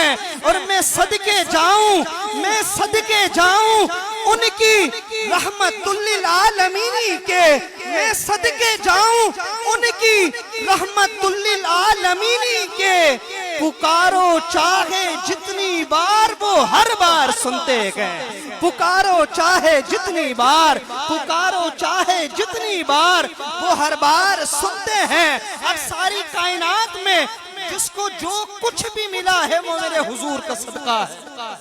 हैं। और मैं सदके जाऊं उनकी रहमतुल्लिल आलमीन के, मैं सदके जाऊं उनकी रहमतुल्लिल आलमीन के। पुकारो चाहे जितनी बार वो हर बार सुनते गए, पुकारो चाहे जितनी बार, पुकारो चाहे जितनी बार वो हर बार सुनते हैं। अब सारी कायनात में जिसको जो कुछ भी मिला है वो मेरे हुजूर का सदका है।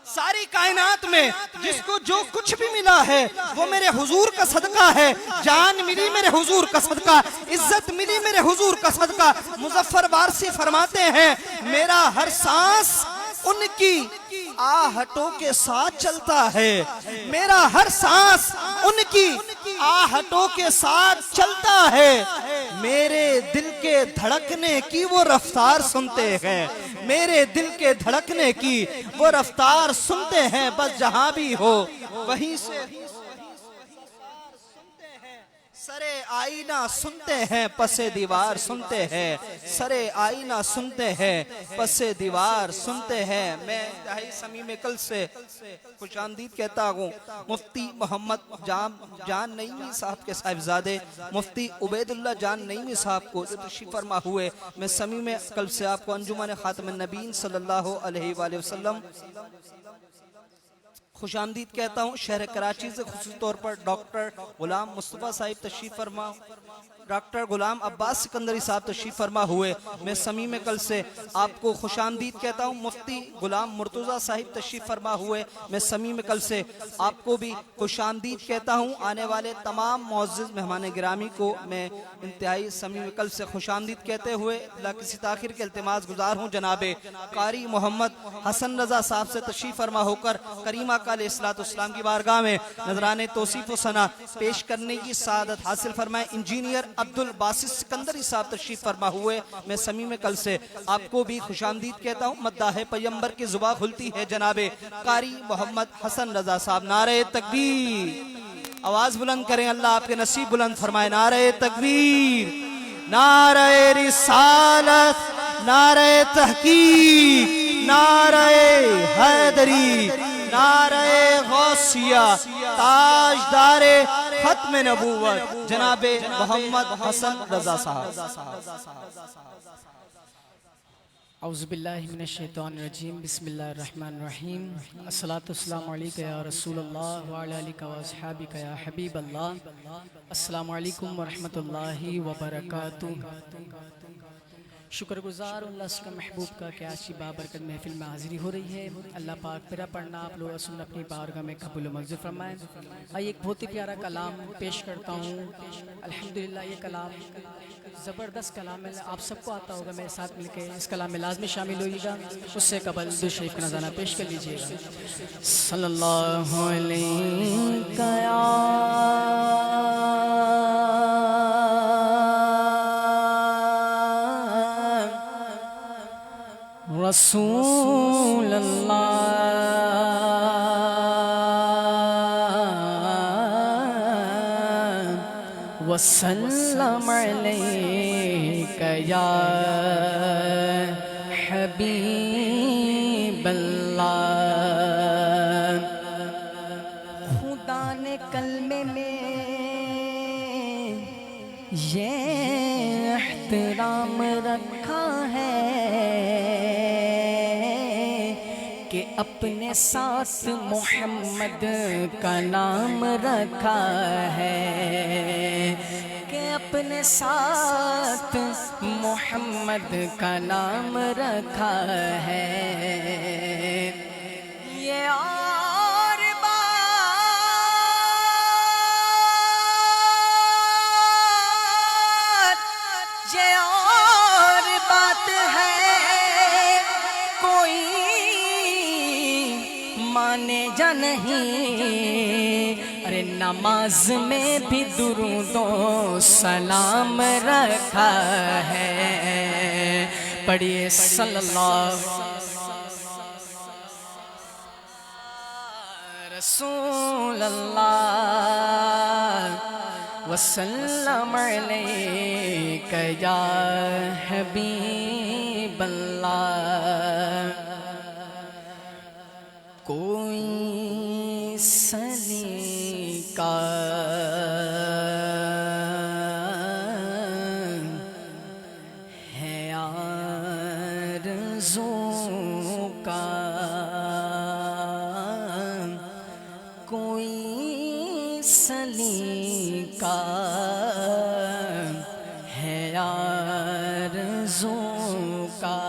सारी कायनात में जिसको जो कुछ भी मिला है वो मेरे हुजूर का सदका है। जान मिली मेरे हुजूर का सदका, इज्जत मिली मेरे हुजूर का सदका। मुजफ्फर वारसी फरमाते हैं मेरा हर सांस उनकी आहटों के साथ चलता है, मेरा हर सांस उनकी आहटों के साथ चलता है। मेरे दिल के धड़कने की वो रफ्तार सुनते हैं, मेरे दिल के धड़कने की वो रफ्तार सुनते हैं। बस जहां भी हो वहीं से सरे आईना सुनते हैं, पसे दीवार सुनते हैं, सरे आईना सुनते हैं, पसे दीवार सुनते हैं। मैं इंतहाई समीम कल से खुशामदीद कहता हूँ मुफ्ती मोहम्मद जान नईमी साहब के साहिबजादे मुफ्ती उबैदुल्लाह जान नईमी साहब को जो तशरीफ फरमा हुए, मैं समीम कल से आपको अंजुमन खातमुन नबीन सल्लल्लाहु अलैहि वसल्लम खुशामदीद कहता हूँ। शहर कराची से खुसूसी तौर पर डॉक्टर गुलाम मुस्तफ़ा साहिब तशरीफ फरमा, डॉक्टर गुलाम अब्बास सिकंदरी साहब तशरीफ फरमा हुए, मैं समीम कल से आपको खुशामदीद कहता हूँ। मुफ्ती गुलाम मुर्तज़ा साहिब तशरीफ फरमा हुए, मैं समीम कल से आपको भी खुशामदीद कहता हूँ। आने वाले तमाम मुअज़्ज़िज़ मेहमान गिरामी को मैं इंतहाई समीम कल से खुशामदीद कहते हुए ला किसी ताखिर के इल्तिमास गुजार हूँ जनाबे कारी मोहम्मद हसन रज़ा साहब से तशरीफ फरमा होकर करीमा अलैहिस्सलाम की बारगाह में नजराने तौसीफ व सना पेश करने की सादत हासिल फरमाए। इंजीनियर अब्दुल बासित सिकंदरी साहब तशरीफ फरमा हुए, मैं समीम कल से आपको भी खुशामदीद कहता हूँ। मद्दाह पैगंबर की जुबान खुलती है जनाबे कारी मोहम्मद हसन रजा साहब। नारे तकबीर, आवाज बुलंद करें, अल्लाह आपके नसीब बुलंद फरमाए। नारे तकबीर, नारे रिसालत, नारे तहकीक, नारे हैदरी, नारे गौसिया, ताजदारे खत्म नबूवत जनाबे मोहम्मद हसन रजा साहब। औज़ुबिल्लाहि मिनश्शैतानिर्रजीम, बिस्मिल्लाहिर्रहमानिर्रहीम। अस्सलातु वस्सलामु अलैका या रसूलल्लाह व अला आलिका व अस्हाबिका या हबीबल्लाह। अस्सलामु अलैकुम व रहमतुल्लाहि व बरकातुहू। शुक्रगुजार अल्लाह के महबूब का क्या अच्छी बाबरकत महफिल में हाजिरी हो रही है। अल्लाह पाक मेरा पढ़ना आप लोग सुन अपनी बारगाह में कबूल मंजूर फरमाए। आइए एक बहुत ही प्यारा कलाम पेश करता हूँ। अल्हम्दुलिल्लाह ये कलाम ज़बरदस्त कलाम है, आप सबको आता होगा, मेरे साथ मिलकर इस कलाम में लाजमी शामिल होइएगा। उससे कबल दुरूद शरीफ का नज़ारा पेश कर लीजिएगा। सल्लल्लाहु अलैहि रसूल अल्लाह वसल्लम अलैका या हबीब अल्लाह। खुदा ने कलमे में ये एहतराम रखा है कि अपने साथ मोहम्मद का नाम रखा है, कि अपने साथ मोहम्मद का नाम रखा है। ये और बात, ये और बात है कोई माने जा नहीं। अरे नमाज में भी दुरूदो सलाम रखा है। पढ़िए सल्लल्लाहु रसूल अल्लाह वसल्लम अलैका या हबीब अल्लाह। कोई सलीका है आरज़ू का, कोई सलीका है आरज़ू का,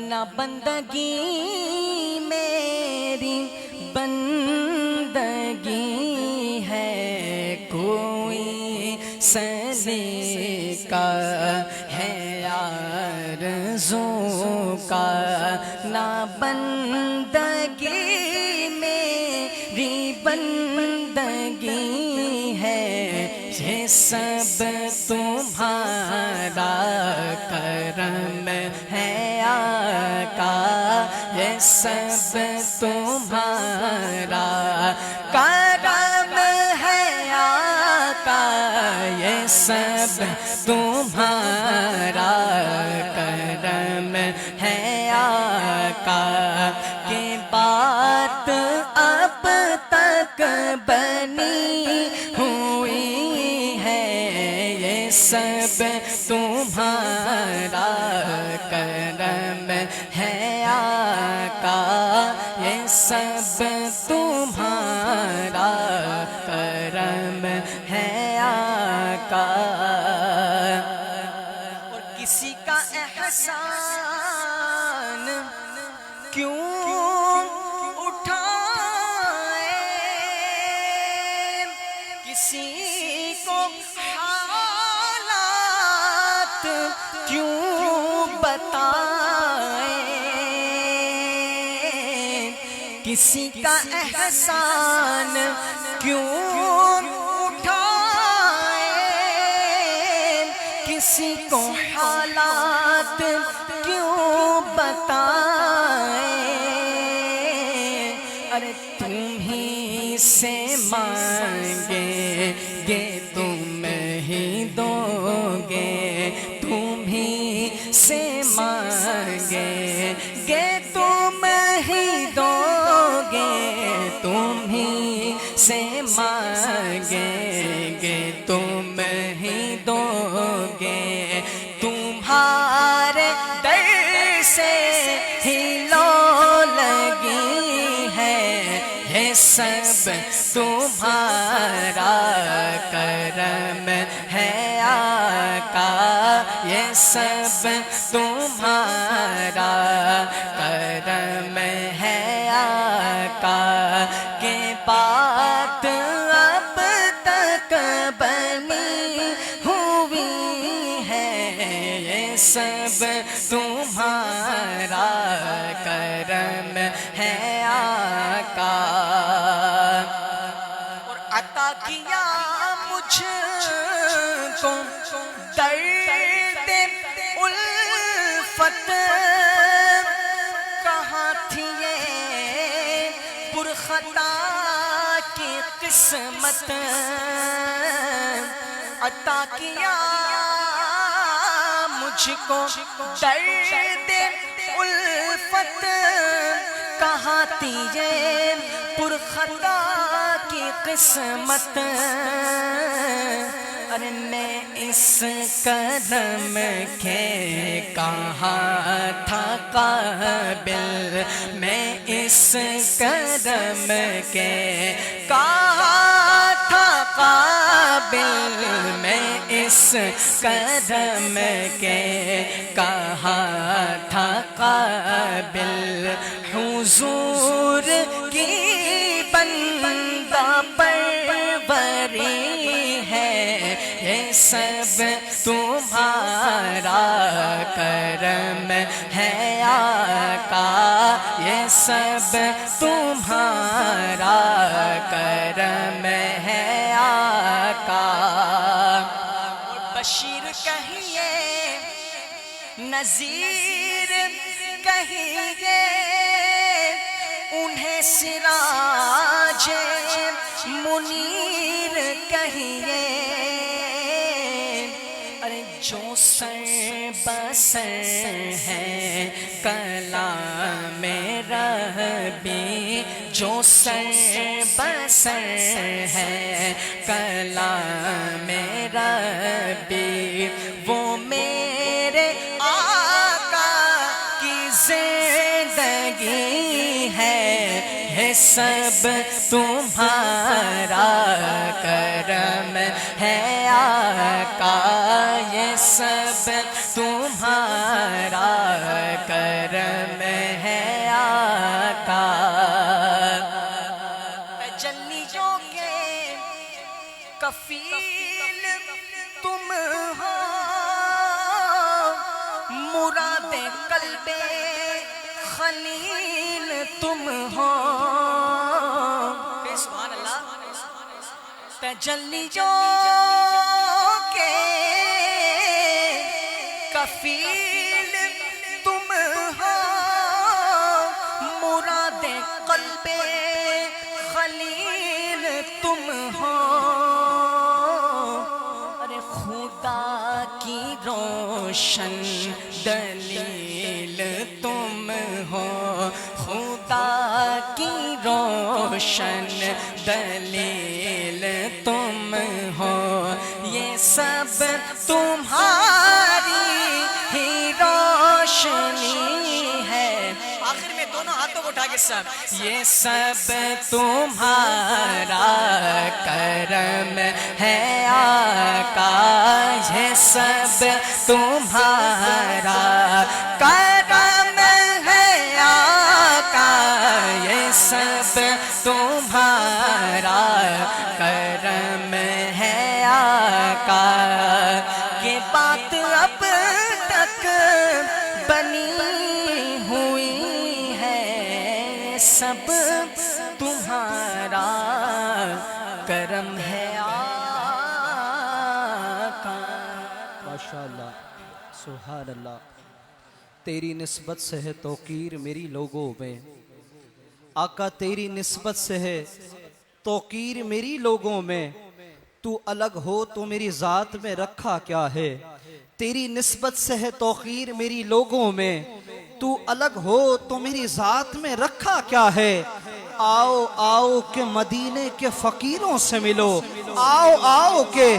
ना बंदगी मेरी बंदगी है, कोई सलीका है आरज़ू का, ना बंदगी मेरी बंदगी है, ये सब तुम्हारा करम है आका, ये सब तुम्हारा करम है आका, ये सब तुम्हारा करम है आका, के बात अब तक बनी हुई है, ये सब तुम्हारा करम है आका, ये सब तुम्हारा करम है आका। और किसी का एहसान क्यों उठाए, किसी को हालात क्यों बताए, किसी का एहसान क्यों उठाए, किसी को हालात क्यों बताए, अरे तुम ही से मांगेंगे तुम ही दोगे, तुम ही से मांगेंगे तुम ही दोगे, तुम ही से मांगेंगे तुम ही दोगे, तुम्हारे दर से ही लो लगी है, ये सब तुम्हारा करम है आका, ये सब तुम्हारा करम है आका, के बात अब तक बनी हुई है, ये सब तुम्हारा करम है आका। और अता किया मुझको दर्द उल्फत, कहाँ थी ये पुरखता की किस्मत, अता किया मुझको दर्द उल्फत, कहाँ थी ये पुरखता की किस्मत, अरे मैं इस कदम के कहाँ था काबिल, मैं इस कदम के कहाँ था काबिल, मैं इस कदम के कहाँ था काबिल, हुजूर की बंदा परवरी है, ये सब तुम्हारा करम है आका, ये सब तुम्हारा करम है आका। बशीर कहिए नज़ीर कहिए, उन्हें सिराज मुनीर कहिए, अरे जो सर बसर है कलाम रब्बी, जो सर बसर है कलाम रब्बी, वो मेरे आका की जिंदगी है सब तुम्हारा करम है आका, ये सब तुम्हारा करम है आका। तजल्लियों के कफील तुम हो, मुरादे कल्बे खलील तुम हो। सुभान अल्लाह। तजल्लियों के कफील तुम हो, मुरादे कल्बे खलील तुम हो। अरे खुदा की रोशन दलील तुम हो, खुदा की रोशन दलील तुम हो। ये सब तुम्हारी ही रोशनी है। आखिर में दोनों हाथों को उठा के सब, ये सब तुम्हारा करम है आका, ये सब तुम्हारा करम है आका, ये सब तुम्हारा करम है आका। ये बात अब तक बनी हुई है, सब तुम्हारा करम है आका। माशाअल्लाह, सुभान अल्लाह। तेरी निस्बत से है तौकीर मेरी लोगों में, आका तेरी निस्बत से है तौकीर मेरी लोगों में, तू अलग हो तो मेरी ज़ात में रखा क्या है। तेरी निस्बत से है तौकीर मेरी लोगों में, तू अलग हो तो मेरी ज़ात में रखा क्या है। आओ आओ के मदीने के फ़कीरों से मिलो, आओ आओ के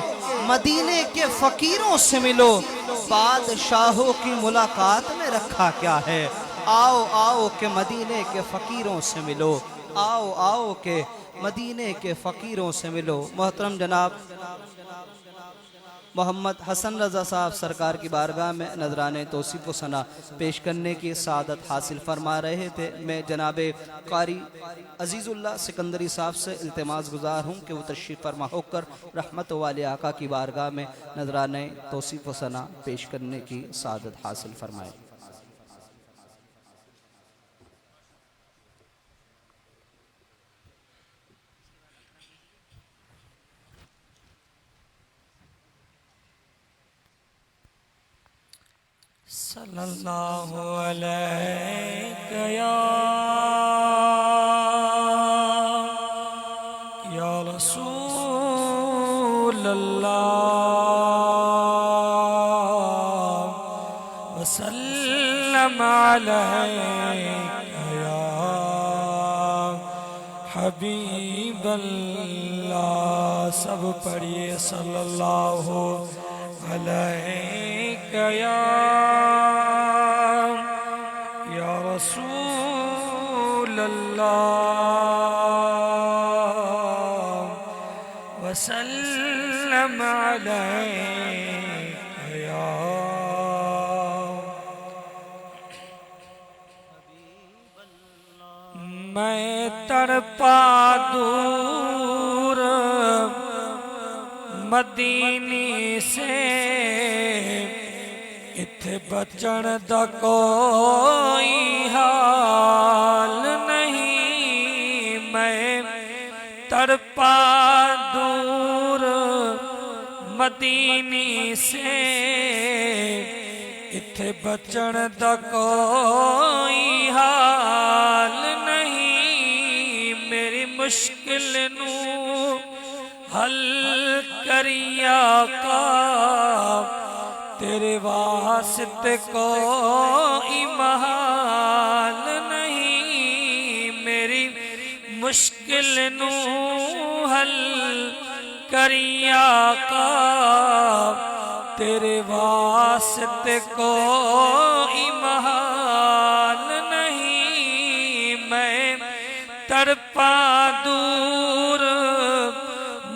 मदीने के फ़कीरों से मिलो, बादशाहों की मुलाकात में रखा क्या है। आओ आओ के मदीने के फ़कीरों से मिलो, आओ आओ के मदीने के फ़कीरों से मिलो। मोहतरम जनाब मोहम्मद हसन रज़ा साहब सरकार की बारगाह में नजराने तौसीफ़ व सना पेश करने की सादत हासिल फरमा रहे थे। मैं जनाबे कारी अजीज़ुल्लाह सिकंदरी साहब से इल्तिमास गुजार हूँ कि वो तशरीफ़ फरमा होकर रहमत वाले आका की बारगाह में नजराने तौसीफ़ व सना पेश करने की सादत हासिल फरमाए। सल्लल्लाहु अलैहि या रसूल अल्लाह वसल्लम अलैका या हबीब अल्लाह। सब पढ़िए सल्लल्लाहु अलैका या रसूल अल्लाह वसल्लम अलैका या। मैं तड़पा दूर मदीने से, इत्थे बचन दा कोई हाल नहीं। मैं तड़पा दूर मदीने से, इत्थे बचन दा कोई हाल नहीं। मेरी मुश्किल नू हल करिया का, तेरे वास्ते कोई महाल नहीं, मेरी मुश्किल नू हल करिया का। तेरे वास्ते कोई महाल नहीं, मैं तड़पा दूर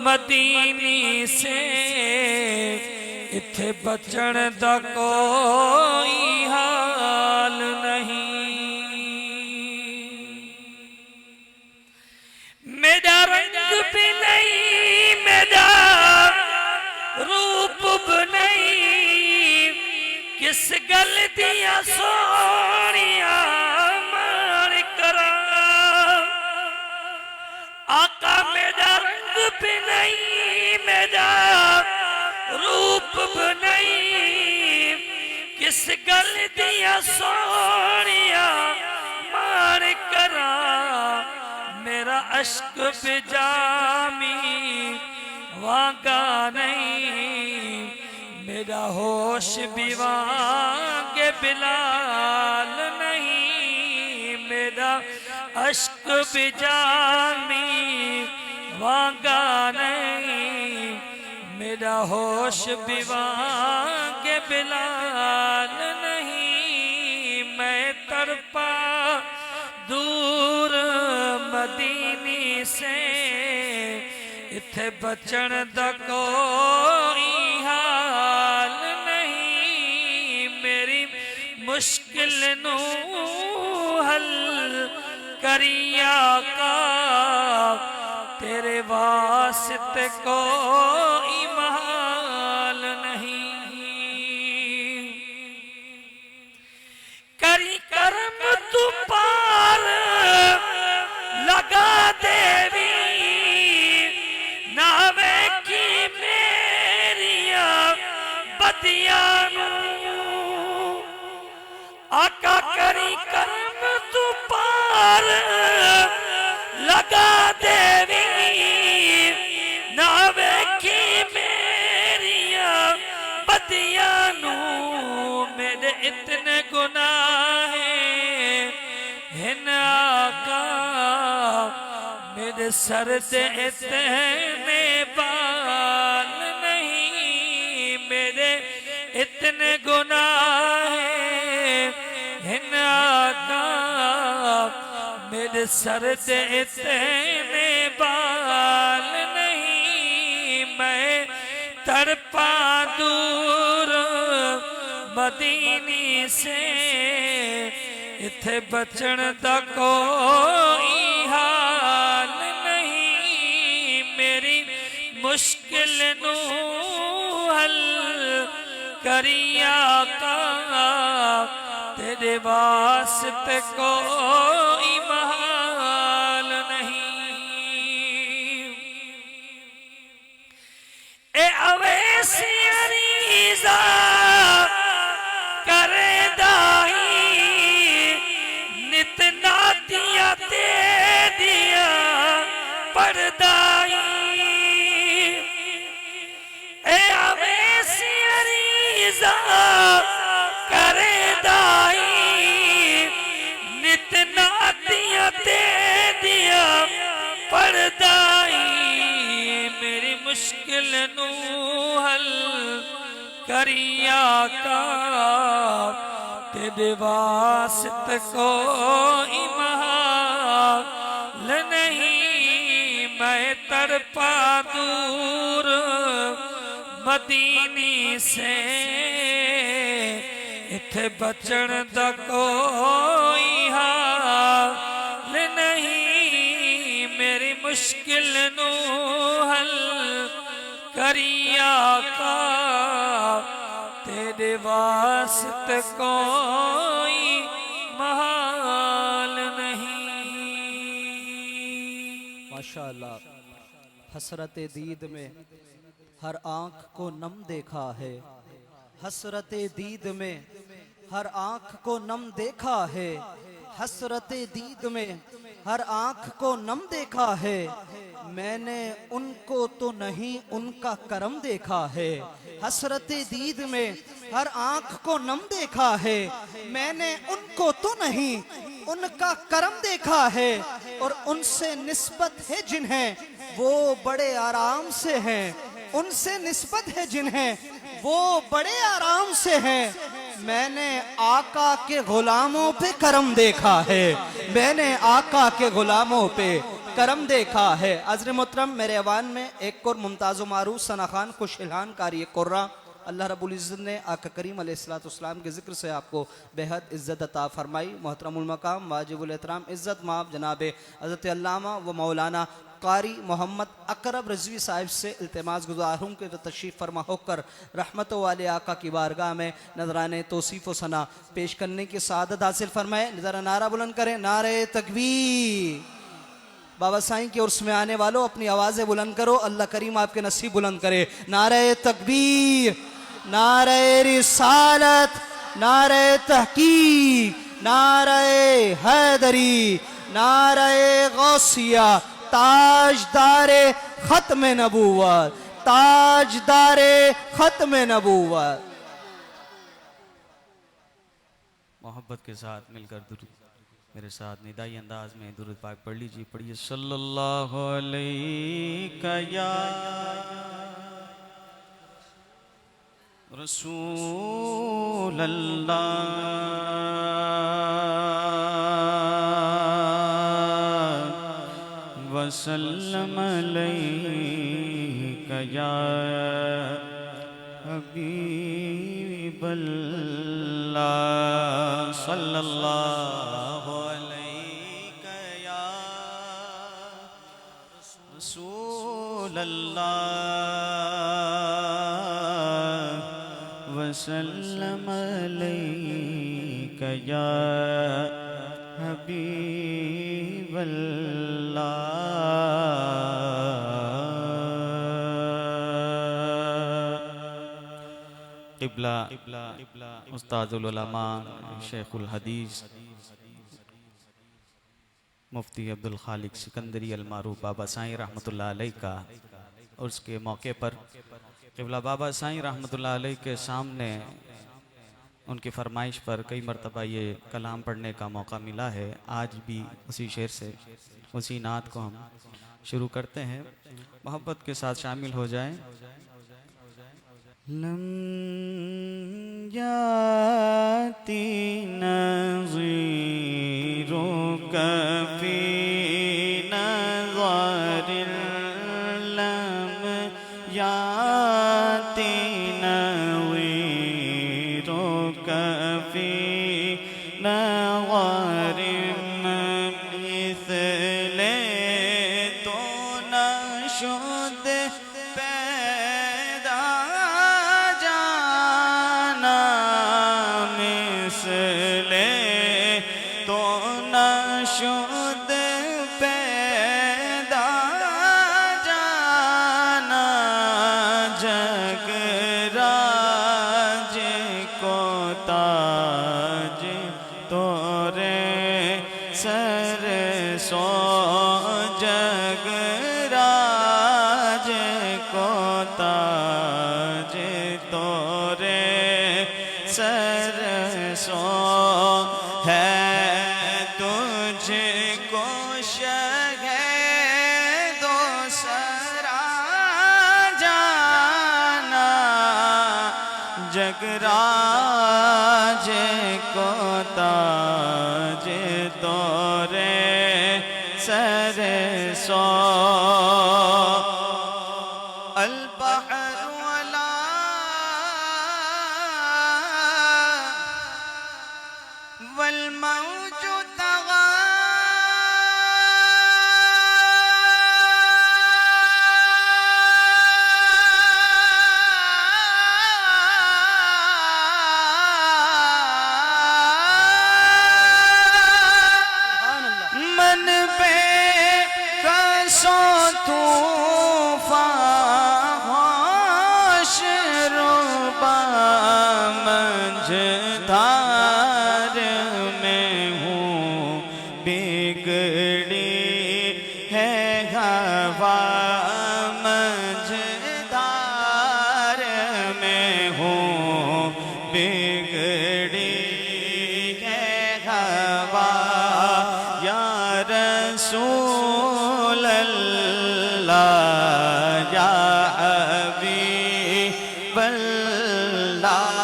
मदीनी से, इथे बचन दा कोई हाल नहीं। मेरा रंग भी नहीं, मेरा रूप भी नहीं, किस गल दिया सोनिया मार करा। आका मेरा रंग भी नहीं, मेरा रूप भी नहीं, किस गल दिया सोनिया मार करा। मेरा अश्क भी जामी वागा नहीं, मेरा होश भी वागे बिलाल नहीं। मेरा अश्क भी जामी वागा नहीं, मेरा होश भी वागे बिलाल नहीं। मैं तड़पा दूर मदीनी से, इथे बचन दा कोई हाल नहीं, मेरी मुश्किल नू हल करिया का। तेरे वास्ते कोई महाल नहीं, करी करम तू पार लगा देवी, नावे की मेरिया बदिया नू। आका करी करम तू पार लगा देवी, नावे की मेरिया बदिया नू। मेरे इतने गुनाह हैं आका, मेरे सर से इतने बाल नहीं, मेरे इतने गुनाह हैं आका, मेरे सर से इतने बाल नहीं। मैं तड़पा दूर मदीनी से, इथे बचन दा कोई हाल नहीं, मेरी मुश्किल नू हल करिया का। तेरे वास्ते कोई महाल नहीं। ए अवैसी अरीज़ा करे दाई, नित नातिया ते दिया पड़दाई। ए अवैसी अरीज़ा करे दाई, नित नातिया ते दिया पड़दाई। मेरी मुश्किल नू हल करिया का। तेरे वास्ते कोई महाल नहीं, मैं तड़पा दूर मदीनी से, इथे बचन दा कोई हाल नहीं, मेरी मुश्किल नू हल करिया का। तेरे वास्ते कोई महाल नहीं। माशाअल्लाह, हसरत दीद में हर आंख को नम देखा है, हसरत दीद में हर आंख को नम देखा है, हसरत दीद में हर आंख को नम देखा है। मैंने उनको तो नहीं उनका करम देखा है। हसरत दीद में हर आंख को नम देखा है, मैंने उनको तो नहीं उनका करम देखा है। और उनसे निस्बत है जिन्हें वो बड़े आराम से हैं, उनसे निस्बत है जिन्हें वो बड़े आराम से हैं। मैंने आका के गुलामों पे करम देखा है, मैंने आका के गुलामों पे करम देखा है। अज़र मोहतरम, मेरे अवान में एक और मुमताज़ मारूफ सना खान को शिलहान कारी कुर्रा अल्लाह रब्बुल इज़्ज़त ने आका करीम अलैहिस्सलाम के ज़िक्र से आपको बेहद इज़्ज़त अता फरमाई। मोहतरमुल मकाम वाजिबुल एहतराम इज़्ज़त माब जनाब हज़रत अल्लामा व मौलाना कारी मोहम्मद अकरम रिज़वी साहिब से इल्तिमास गुज़ार हूँ कि तशरीफ़ फरमा होकर रहमत वाले आका की बारगाह में नजराने तौसीफ़ व सना पेश करने की सआदत हासिल फरमाए। ज़रा नारा बुलंद करें, नारे तकबीर। बाबा साईं के उर्स में आने वालों अपनी आवाज़ें बुलंद करो, अल्लाह करीम आपके नसीब बुलंद करे। नारे तकबीर, नारे रिसालत, नारे तहकीक, नारे हैदरी, नारे गौसिया, ताजदारे खत्म नबूवत, ताजदारे खत्म नबूवत। मोहब्बत के साथ मिलकर दुरूद मेरे साथ निदाई अंदाज में दुरूद पाक पढ़ लीजिए। पढ़िए सल्लल्लाहु अलैहि या रसूल अल्लाह वसल्लम अलैका या हबीब अल्लाह सल्लल्लाहु अलैका या रसूल अल्लाह वसल्लम अलैका या हबीब अल्लाह। क़िबला उस्तादुल उलमा शेखुल हदीस मुफ्ती अब्दुल खालिक सिकंदरी अल मारूफ बाबा साईं रहमतुल्लाह अलैह का और उसके मौके पर क़िबला बाबा साईं रहमतुल्लाह अलैह के सामने उनकी फरमाइश पर कई मरतबा ये कलाम पढ़ने का मौका मिला है। आज भी उसी शेर से उसी नात को हम शुरू करते हैं। मोहब्बत के साथ शामिल हो जाएं। लम याती नज़ीरो कफ़ी नज़ारिल लम याती नज़ीरो कफ़ी नज़ारिम मिसले तो नशुद पैदा जाना मिसले तो नशुद पैदा जाना जगराज को ताज तोरे सर सो जगराज को ताज तोरे सर सो है तुझको दो सरा जाना जगराज को ताज तोरे सर सो अल बहर वला वल मौज तगा मन पे कसो तूफान होश रुबा मंझधार में हूँ बिगड़ी है हवा मंझधार में हूँ रसूल अल्लाह या हबीब अल्लाह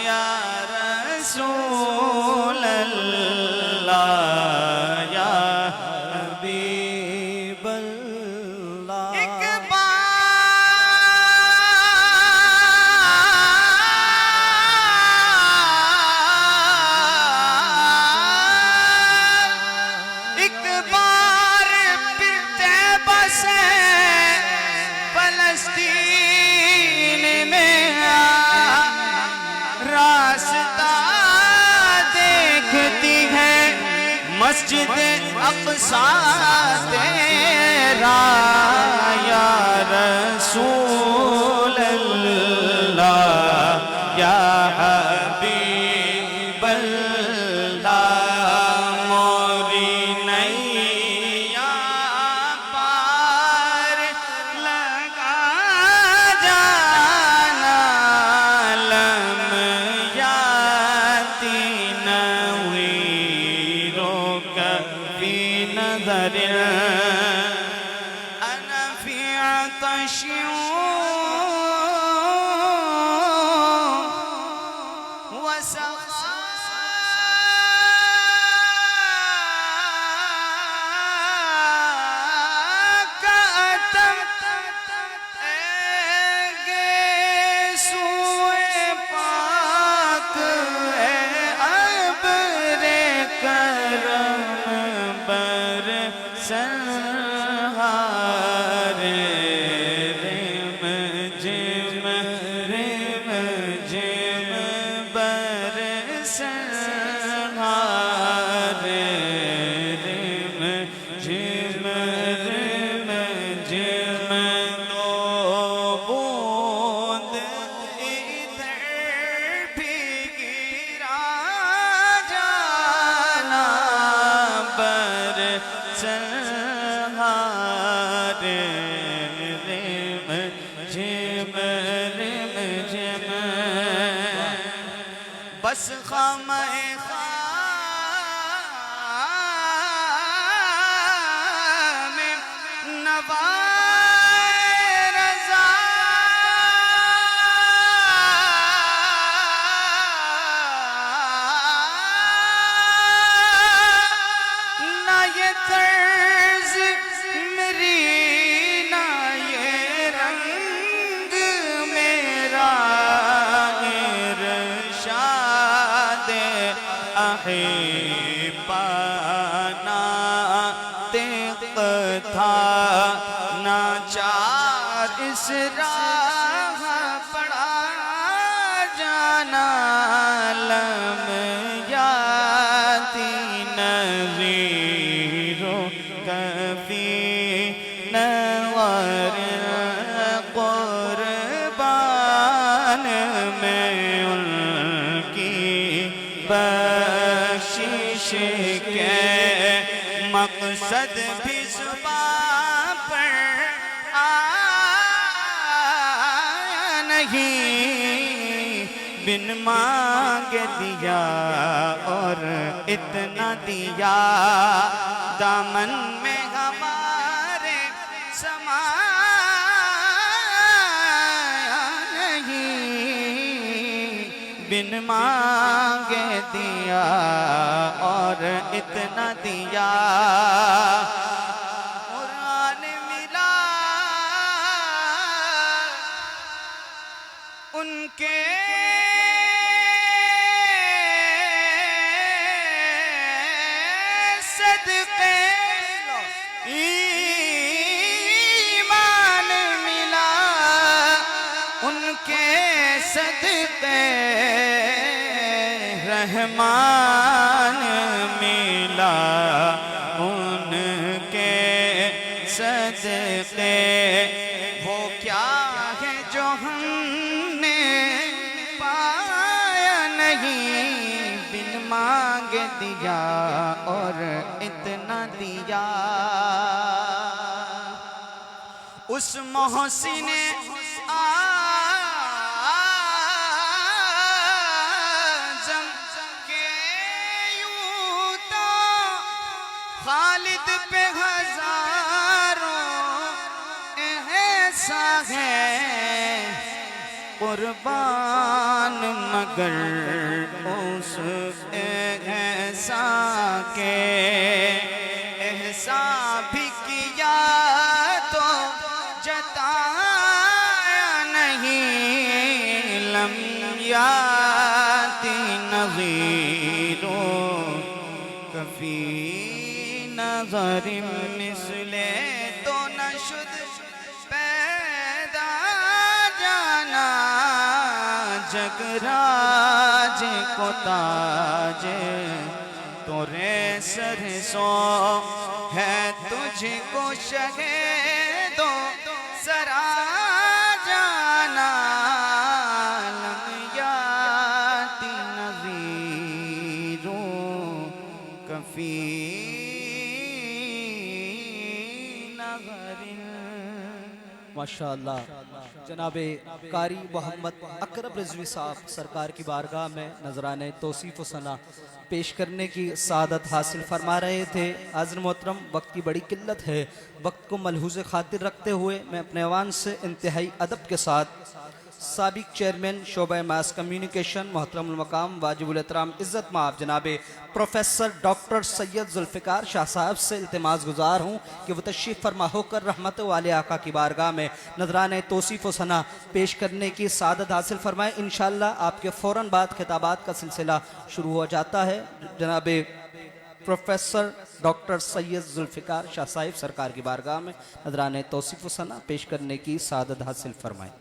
या रसूल अल्लाह या हबीब अल्लाह। एक बार पिते बसे फलस्तीन में रास्ता देखती है मस्जिद अक़सा तेरा या रसूल अल्लाह या हबीब अल्लाह। मोरी नैया पार लगा जाना लम याती नवीरों का फी नज़र अना फी अतशियों बस खामे खामे नवाए रज़ा ना ये तर्ज मेरी ना ये रंग मेरा अहिबाना तिक था नाचार इस राह पड़ा जाना लम याती नज़ीरों कफी नवर कुर्बान में उनकी बख्शिश के मकसद भी ज़ुबान पर आया नहीं बिन मांगे दिया और इतना दिया दामन में हमारे समाया नहीं बिन मांगे दिया और इतना दिया। कुरान मिला उनके सदक़े ईमान मिला उनके सदक़े रहमान मिला उनके सदक़े। वो क्या है जो हमने पाया नहीं बिन मांगे दिया और इतना दिया। उस मोहसिन आज़म के यूं तो खालिद पे कुर्बान मगर उस एहसान के एहसान भी किया तो जताया नहीं। लम याति नज़ीरो कफी नज़रिम मिसले तो नशुद पैदा जाना। जगराज को ताज तोरे सर सो है तुझको शहे दो सरा जाना। लम याति नज़ीरो कफी माशाअल्लाह। जनाबे कारी मोहम्मद अकरम रिजवी साहब सरकार की बारगाह में नजराने तौसीफ व सना पेश करने की सादत हासिल फरमा रहे थे। हाज़िर मोहतरम, वक्त की बड़ी किल्लत है। वक्त को मलहूज़ खातिर रखते हुए मैं अपने ऐवान से इंतहाई अदब के साथ साबिक चेयरमैन शोबा मास कम्युनिकेशन मोहतरमुल मकाम वाजिबुल एहतराम इज़्ज़त माब जनाबे प्रोफेसर डॉक्टर सैयद जुल्फ़िकार शाह साहब से इल्तिमास गुजार हूँ कि वह तशरीफ़ फरमा होकर रहमत वाले आका की बारगाह में नजराने तौसीफ़ व सना पेश करने की सादत हासिल फरमाएँ। इंशाअल्लाह आपके फ़ौरन बाद खिताबात का सिलसिला शुरू हो जाता है। जनाबे प्रोफेसर डॉक्टर सैयद जुल्फ़िकार शाह साहिब सरकार की बारगाह में नजराने तौसीफ़ व सना पेश करने की सादत हासिल फरमाएँ।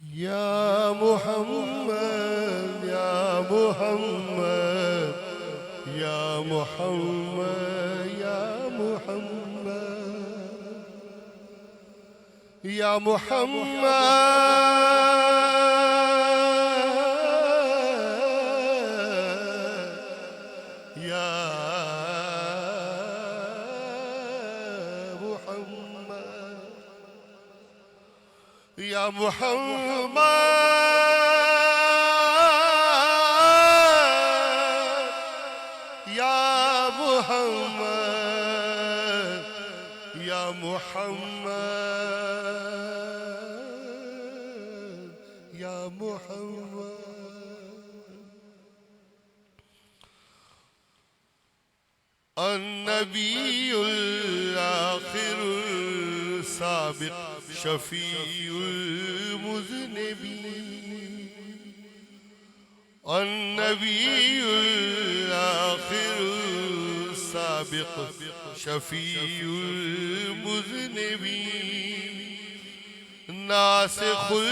या मुहम्मद या मुहम्मद या मुहम्मद या मुहम्मद या मुहम्मद या या मुहम्मद या मुहम्मद या मुहम्मद या मुहम्मद अन्नबियुल आखिरुल साबिक़ शफ़ीउल मुज़निबीन अन्नबियुल आखिरुल साबिक़ शफ़ीउल मुज़निबीन नासिख़ुल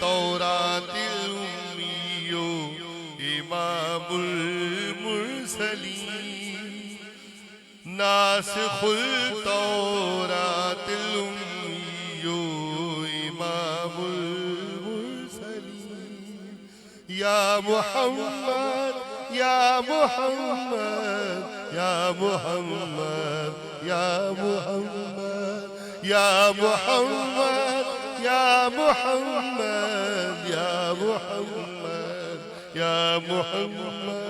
तौरातिल उम्मियो इमामुल मुरसलीन नासिख़ुल तौरातिल उम्मियो इमामुल मुरसलीन या मुहम्मद या मुहम्मद या मुहम्मद या मुहम्मद या मुहम्मद या मुहम्मद या मुहम्मद या मुहम्मद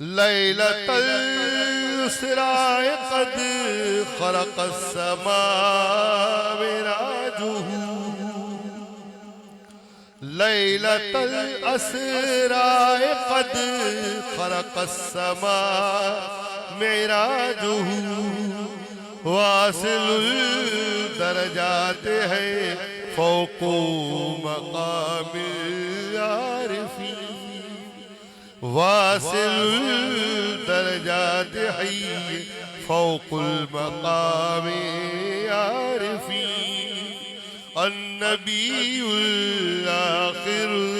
लैलतल इसराए क़द ख़लक़स समा मिराजुहु लैलतल इसराए क़द ख़लक़स समा मिराजुहु वासिलुल दरजात है फ़ौक़ो मक़ामिल आरिफ़ीन वासिलुल दरजात है फ़ौक़ुल मक़ामिल आरिफ़ीन अन्नबियुल आखिरुल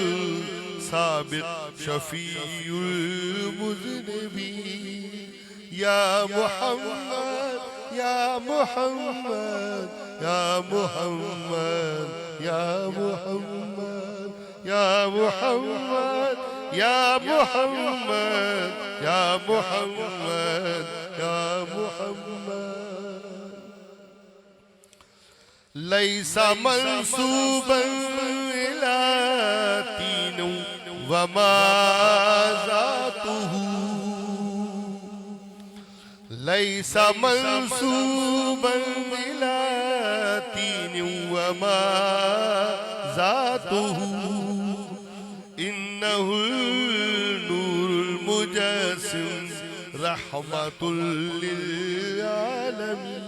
साबिक़ शफ़ीउल मुज़निबीन या मुहम्मद या मुहम्मद या मुहम्मद या मुहम्मद या मुहम्मद या मोहम्मद या मोहम्मद या मोहम्मद लैसा मंसूबन इला तीनु वमा ज़ातुहु लैसा मंसूबन इला तीनु वमा ज़ातुहु इन्नहु नूरुल मुजस्सिम रहमतुल लिल आलमीन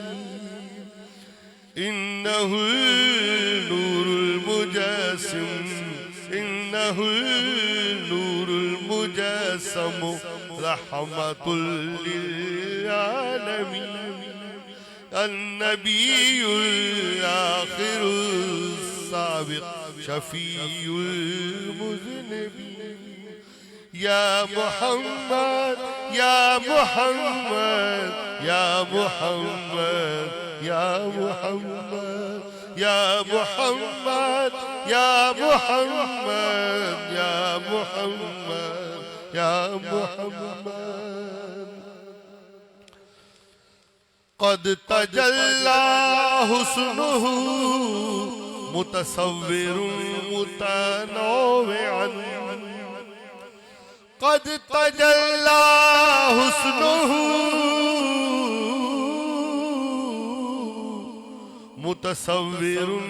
इन्नहु नूरुल मुजस्सिम इन्नहु नूरुल मुजस्सम रहमतुल लिल आलमीन अन्नबियुल आखिरुस साबिक़ शफीउल मुज़निबीन या मुहम्मद या मुहम्मद या मुहम्मद या मुहम्मद या मुहम्मद या मुहम्मद या मुहम्मद या मुहम्मद क़द तजल्ला हुस्नुहु मुतसव्विरुन मुतनव्विअन क़द तजल्ला हुस्नुहु मुतसव्विरुन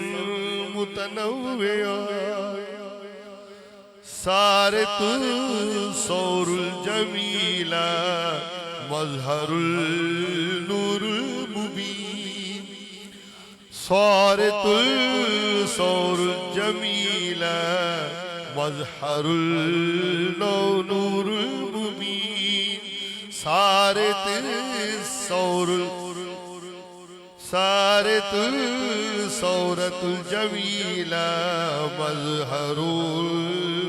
मुतनव्विअन सारतु सौरुल जमीला मज़हरुल नूरुल मुबीन सारतु सौरुल जमीला मज़हरुल नूरुल मुबीन सारतु सौरतुल जमीला मज़हरुल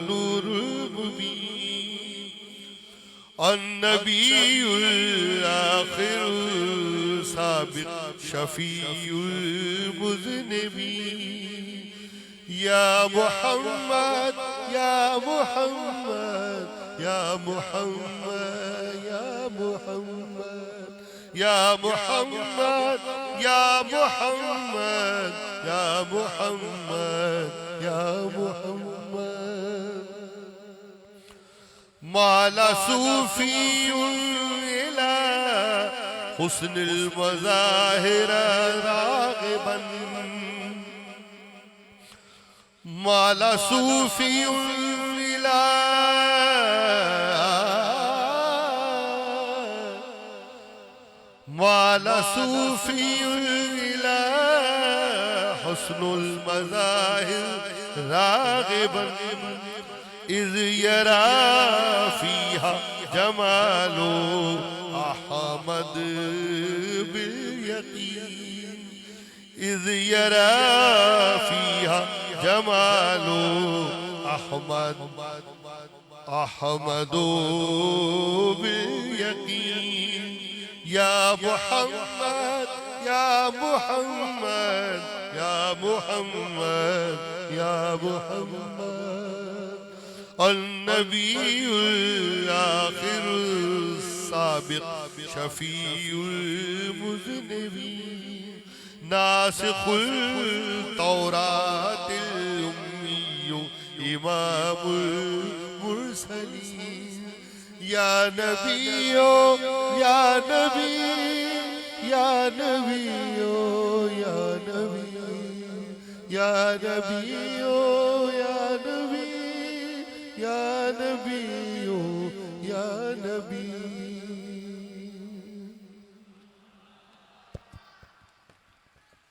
नूरुल मुबीन अन्नबियुल आखिरुस साबिक़ शफीउल मुज़निबीन या मुहम्मद या मुहम्मद या मुहम्मद या मुहम्मद या मुहम्मद या मुहम्मद या मुहम्मद या मुहम्मद माला सूफियुन इला हुस्निल मज़ाहिर राग़िबन माला सूफियुन इला माला सूफियुल इला हुस्नुल मज़ाहिर राग़िबन इज़ यरा फ़ीहा जमालो अहमद बिल यक़ीन इज़ यरा फ़ीहा जमालो अहमदो बिल यक़ीन या मुहम्मद या मुहम्मद या मुहम्मद या मुहम्मद अन्नबियुल आखिरुस साबिक़ शफीउल मुज़निबीन नासिख़ुल तौरातिल उम्मिय्यु इमामुल मुरसलीन या नबियो या नबी या नबियो या नबी या नबियो या नबी या नबियो या नबी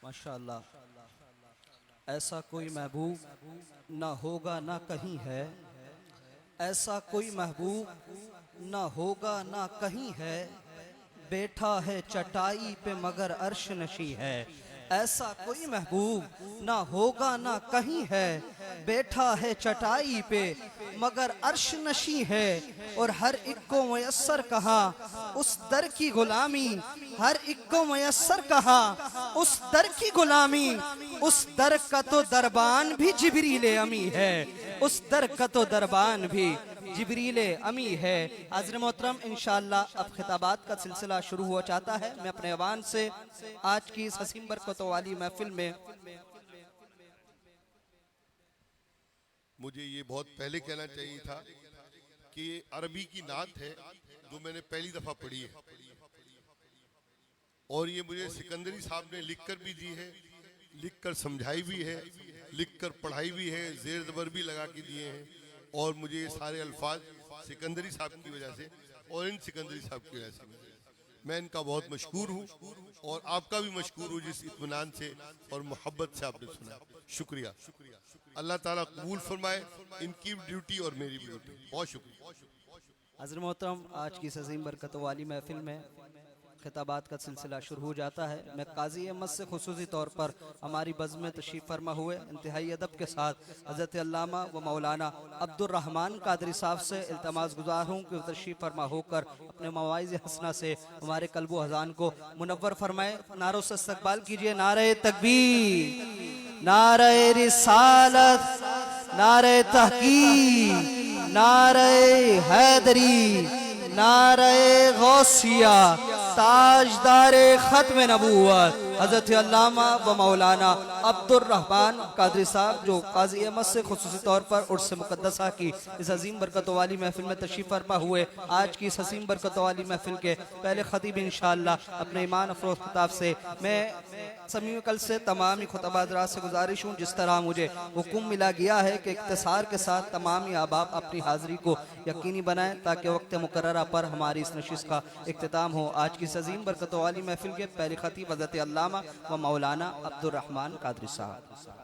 माशाअल्लाह ऐसा कोई महबूब ना होगा ना कहीं है ऐसा कोई महबूब ना होगा ना कहीं है बैठा है चटाई पे मगर अर्श नशी है ऐसा कोई महबूब ना होगा ना कहीं है बैठा है चटाई पे मगर अर्श नशी है और हर एक को मयस्सर कहा उस दर की गुलामी हर एक को मयस्सर कहा उस दर की गुलामी उस दर का तो दरबान भी जिब्रील अमी है उस दर का तो दरबान भी जिब्रील अमी है। हाज़िर मोहतरम, इंशाअल्लाह अब खिताबात का सिलसिला शुरू हो जाता है। मैं अपने अवान से आज की इस हसीन बरकतों वाली महफिल में मुझे ये बहुत पहले कहना चाहिए था कि ये अरबी की नात है जो मैंने पहली दफा पढ़ी है, और ये मुझे सिकंदरी साहब ने लिखकर भी दी है, लिखकर समझाई भी है, लिखकर पढ़ाई भी है, जेर ज़बर भी लगा के दिए हैं। और मुझे ये सारे अल्फाज सिकंदरी साहब की वजह से और इन सिकंदरी साहब की वजह से मैं इनका बहुत मशकूर हूँ, और आपका भी मशकूर हूँ जिस इत्मीनान से और मोहब्बत से आपने सुना। शुक्रिया। अल्लाह ताला कबूल फरमाए इनकी भी ड्यूटी और मेरी भी ड्यूटी। बहुत शुक्रिया। हाज़िर मोहतरम, आज की इस अज़ीम बरकतों वाली महफिल में खिताबात का सिलसिला शुरू हो जाता है। मैं काजी अहमद से खुसूसी तौर पर हमारी बज़्म में तशरीफ़ फरमा हुए इंतहाई अदब के साथ हज़रत अल्लामा व मौलाना अब्दुर्रहमान कादरी साहब से इल्तमास गुज़ार हूँ कि तशरीफ़ फरमा होकर अपने मवाइज़ हसना से हमारे क़ल्ब व अज़ान को मुनव्वर फरमाए। नारों से इस्तक़बाल कीजिए। नारे तकबीर, नारे रिसालत, नारे तहकीक, नारे हैदरी, नारे गौसिया, ताजदारे खत्म नबूवत हज़रत अल्लामा व मौलाना अब्दुर्रहमान कादरी साहब, जो काजी अहमद से खुसूसी तौर पर उर्स मुक़द्दसा की इस अजीम बरकतों वाली महफिल में तशरीफ़ फरमा हुए। आज की इस हसीन बरकतों वाली महफिल के पहले ख़तीब इंशाअल्लाह अपने ईमान अफरोज़ खिताब से मैं समीम कल से तमाम ही खुतबा हज़रात से गुजारिश हूँ, जिस तरह मुझे हुक्म मिला गया है कि इख्तिसार के साथ तमाम ही अहबाब अपनी हाज़िरी को यकीनी बनाएं ताकि वक्त मुकर्ररा पर हमारी इस नशिस्त का इख्तिताम हो। आज की इस अजीम बरकतों वाली महफिल के पहले ख़तीब हज़रत अल्लामा व मौलाना अब्दुर्रहमान कादरी साहब।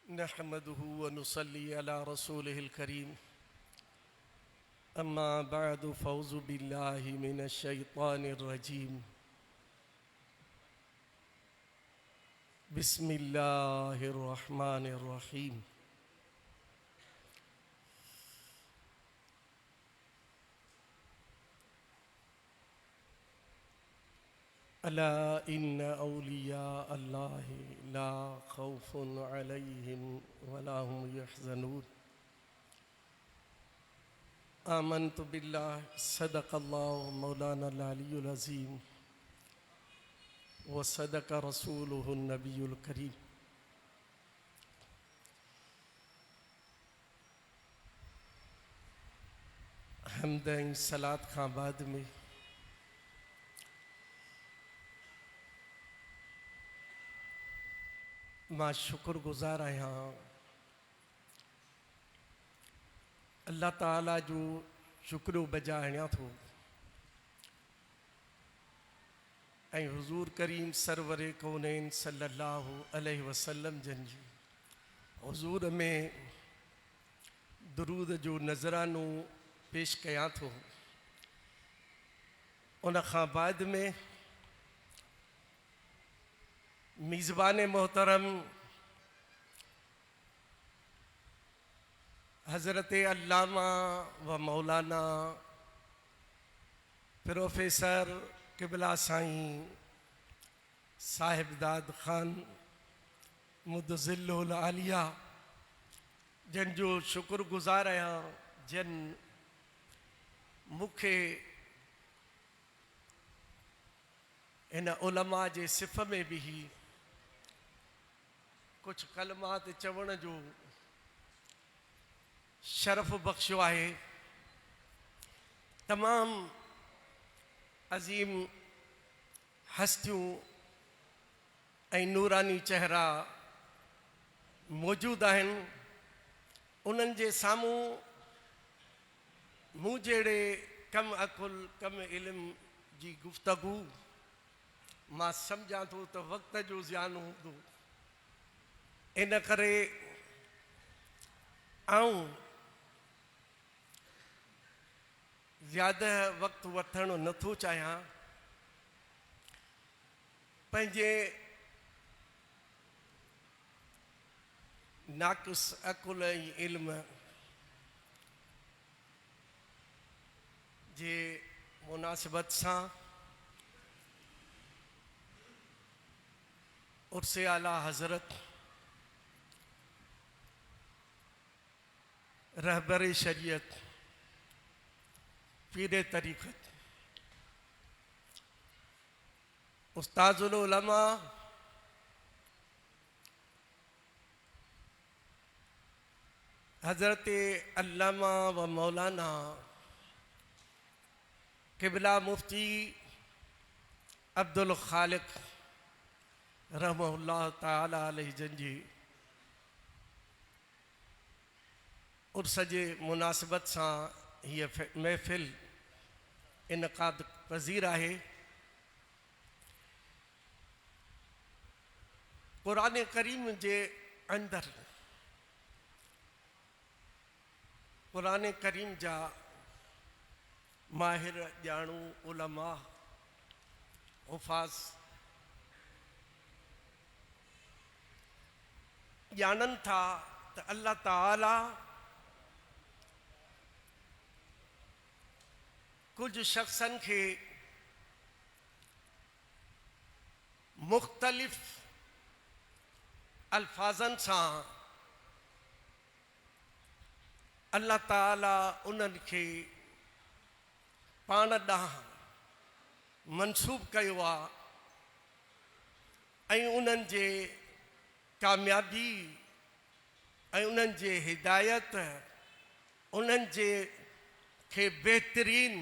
नहमदुहु व नुसल्ली अला रसूलिहिल करीम, अम्मा बअदु फ़ौज़ु बिल्लाहि मिनश शैतानिर रजीम, बिस्मिल्लाहिर रहमानिर रहीम। अला इन्ना औलिया अल्लाहि ला खौफुन अलैहिम वला हुम यहज़नून। आमन्तु बिल्लाहि सदक़ल्लाहु मौलाना अलियुल अज़ीम व सदक़ रसूलुहुन नबियुल करीम। हमद सलात खां बाद में मां शुक्रगुज़ार आहियां अल्लाह ताला जो शुक्र बजाणिया थो ऐं हुज़ूर करीम सरवरे कौनैन सल्लल्लाहु अलैहि वसल्लम जन जी हुज़ूर में दुरूद जो नज़रानो पेश कयां थो। उन खां बाद में मीज़बान मोहतरम हज़रत अल्लामा व मौलाना प्रोफेसर क़िबला साईं साहिबदाद ख़ान मुदज़िल्लुल आलिया जन जो शुक्रगुज़ार आहियां, जन मूंखे इन उलमा जे सिफ़ में भी कुछ कलमात चवण जो शरफ़ बख्शो आहे। तमाम अज़ीम हस्तियों ऐं नूरानी चेहरा मौजूद आहिनि। उन्हनि जे साम्हूं मूं जहिड़े कम अकुल कम इल्म जी गुफ़्तगू मां सम्झां थो त वक़्त जो ज़ियान हूंदो, इन करे आऊं ज़्यादा वक़्तु वठणु नथो चाहियां। पंहिंजे नाक़िस अकुल ऐं इल्म जे मुनासिबत सां उर्से आला हज़रत रहबर शरीयत पीर तरीक़त उस्ताजुल उलमा हज़रत अल्लामा व मौलाना क़िबला मुफ्ती अब्दुल ख़ालिक़ रहमहुल्लाह ताला अलैहि जंजी उर्स जे मुनासिबत सां हीअ महफ़िल इनक़ाद पज़ीर आहे। क़ुरान करीम जे अंदरि क़ुरान करीम जा माहिर ॼाणू उलमा हुफ़ाज़ ॼाणनि था त अल्लाह ताला कुछ शख़्सनि खे मुख़्तलिफ़ अल्फाज़नि सां अल्लाह ताला उन्हनि खे पाण ॾांहुं मंसूब कयो आहे ऐं उन्हनि जे कामयाबी ऐं उन्हनि जे हिदायत उन्हनि जे खे बहितरीन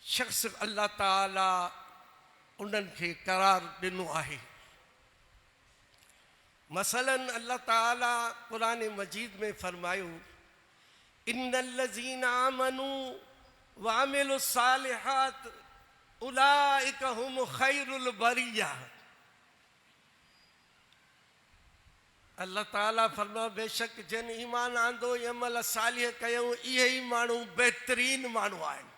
शख़्स अल्लाह ताला उन्हनि खे करार ॾिनो आहे। मसलन अल्लाह ताला क़ुरान मजीद में फरमायो इन्नल्लज़ीना आमनू व अमिलुस सालिहात उलाइका हुम खैरुल बरिया। अल्लाह ताला फरमा बेशक जिन ईमान आंदो अमल सालिह कयूं इहे ई माण्हू बहितरीन माण्हू आहिनि।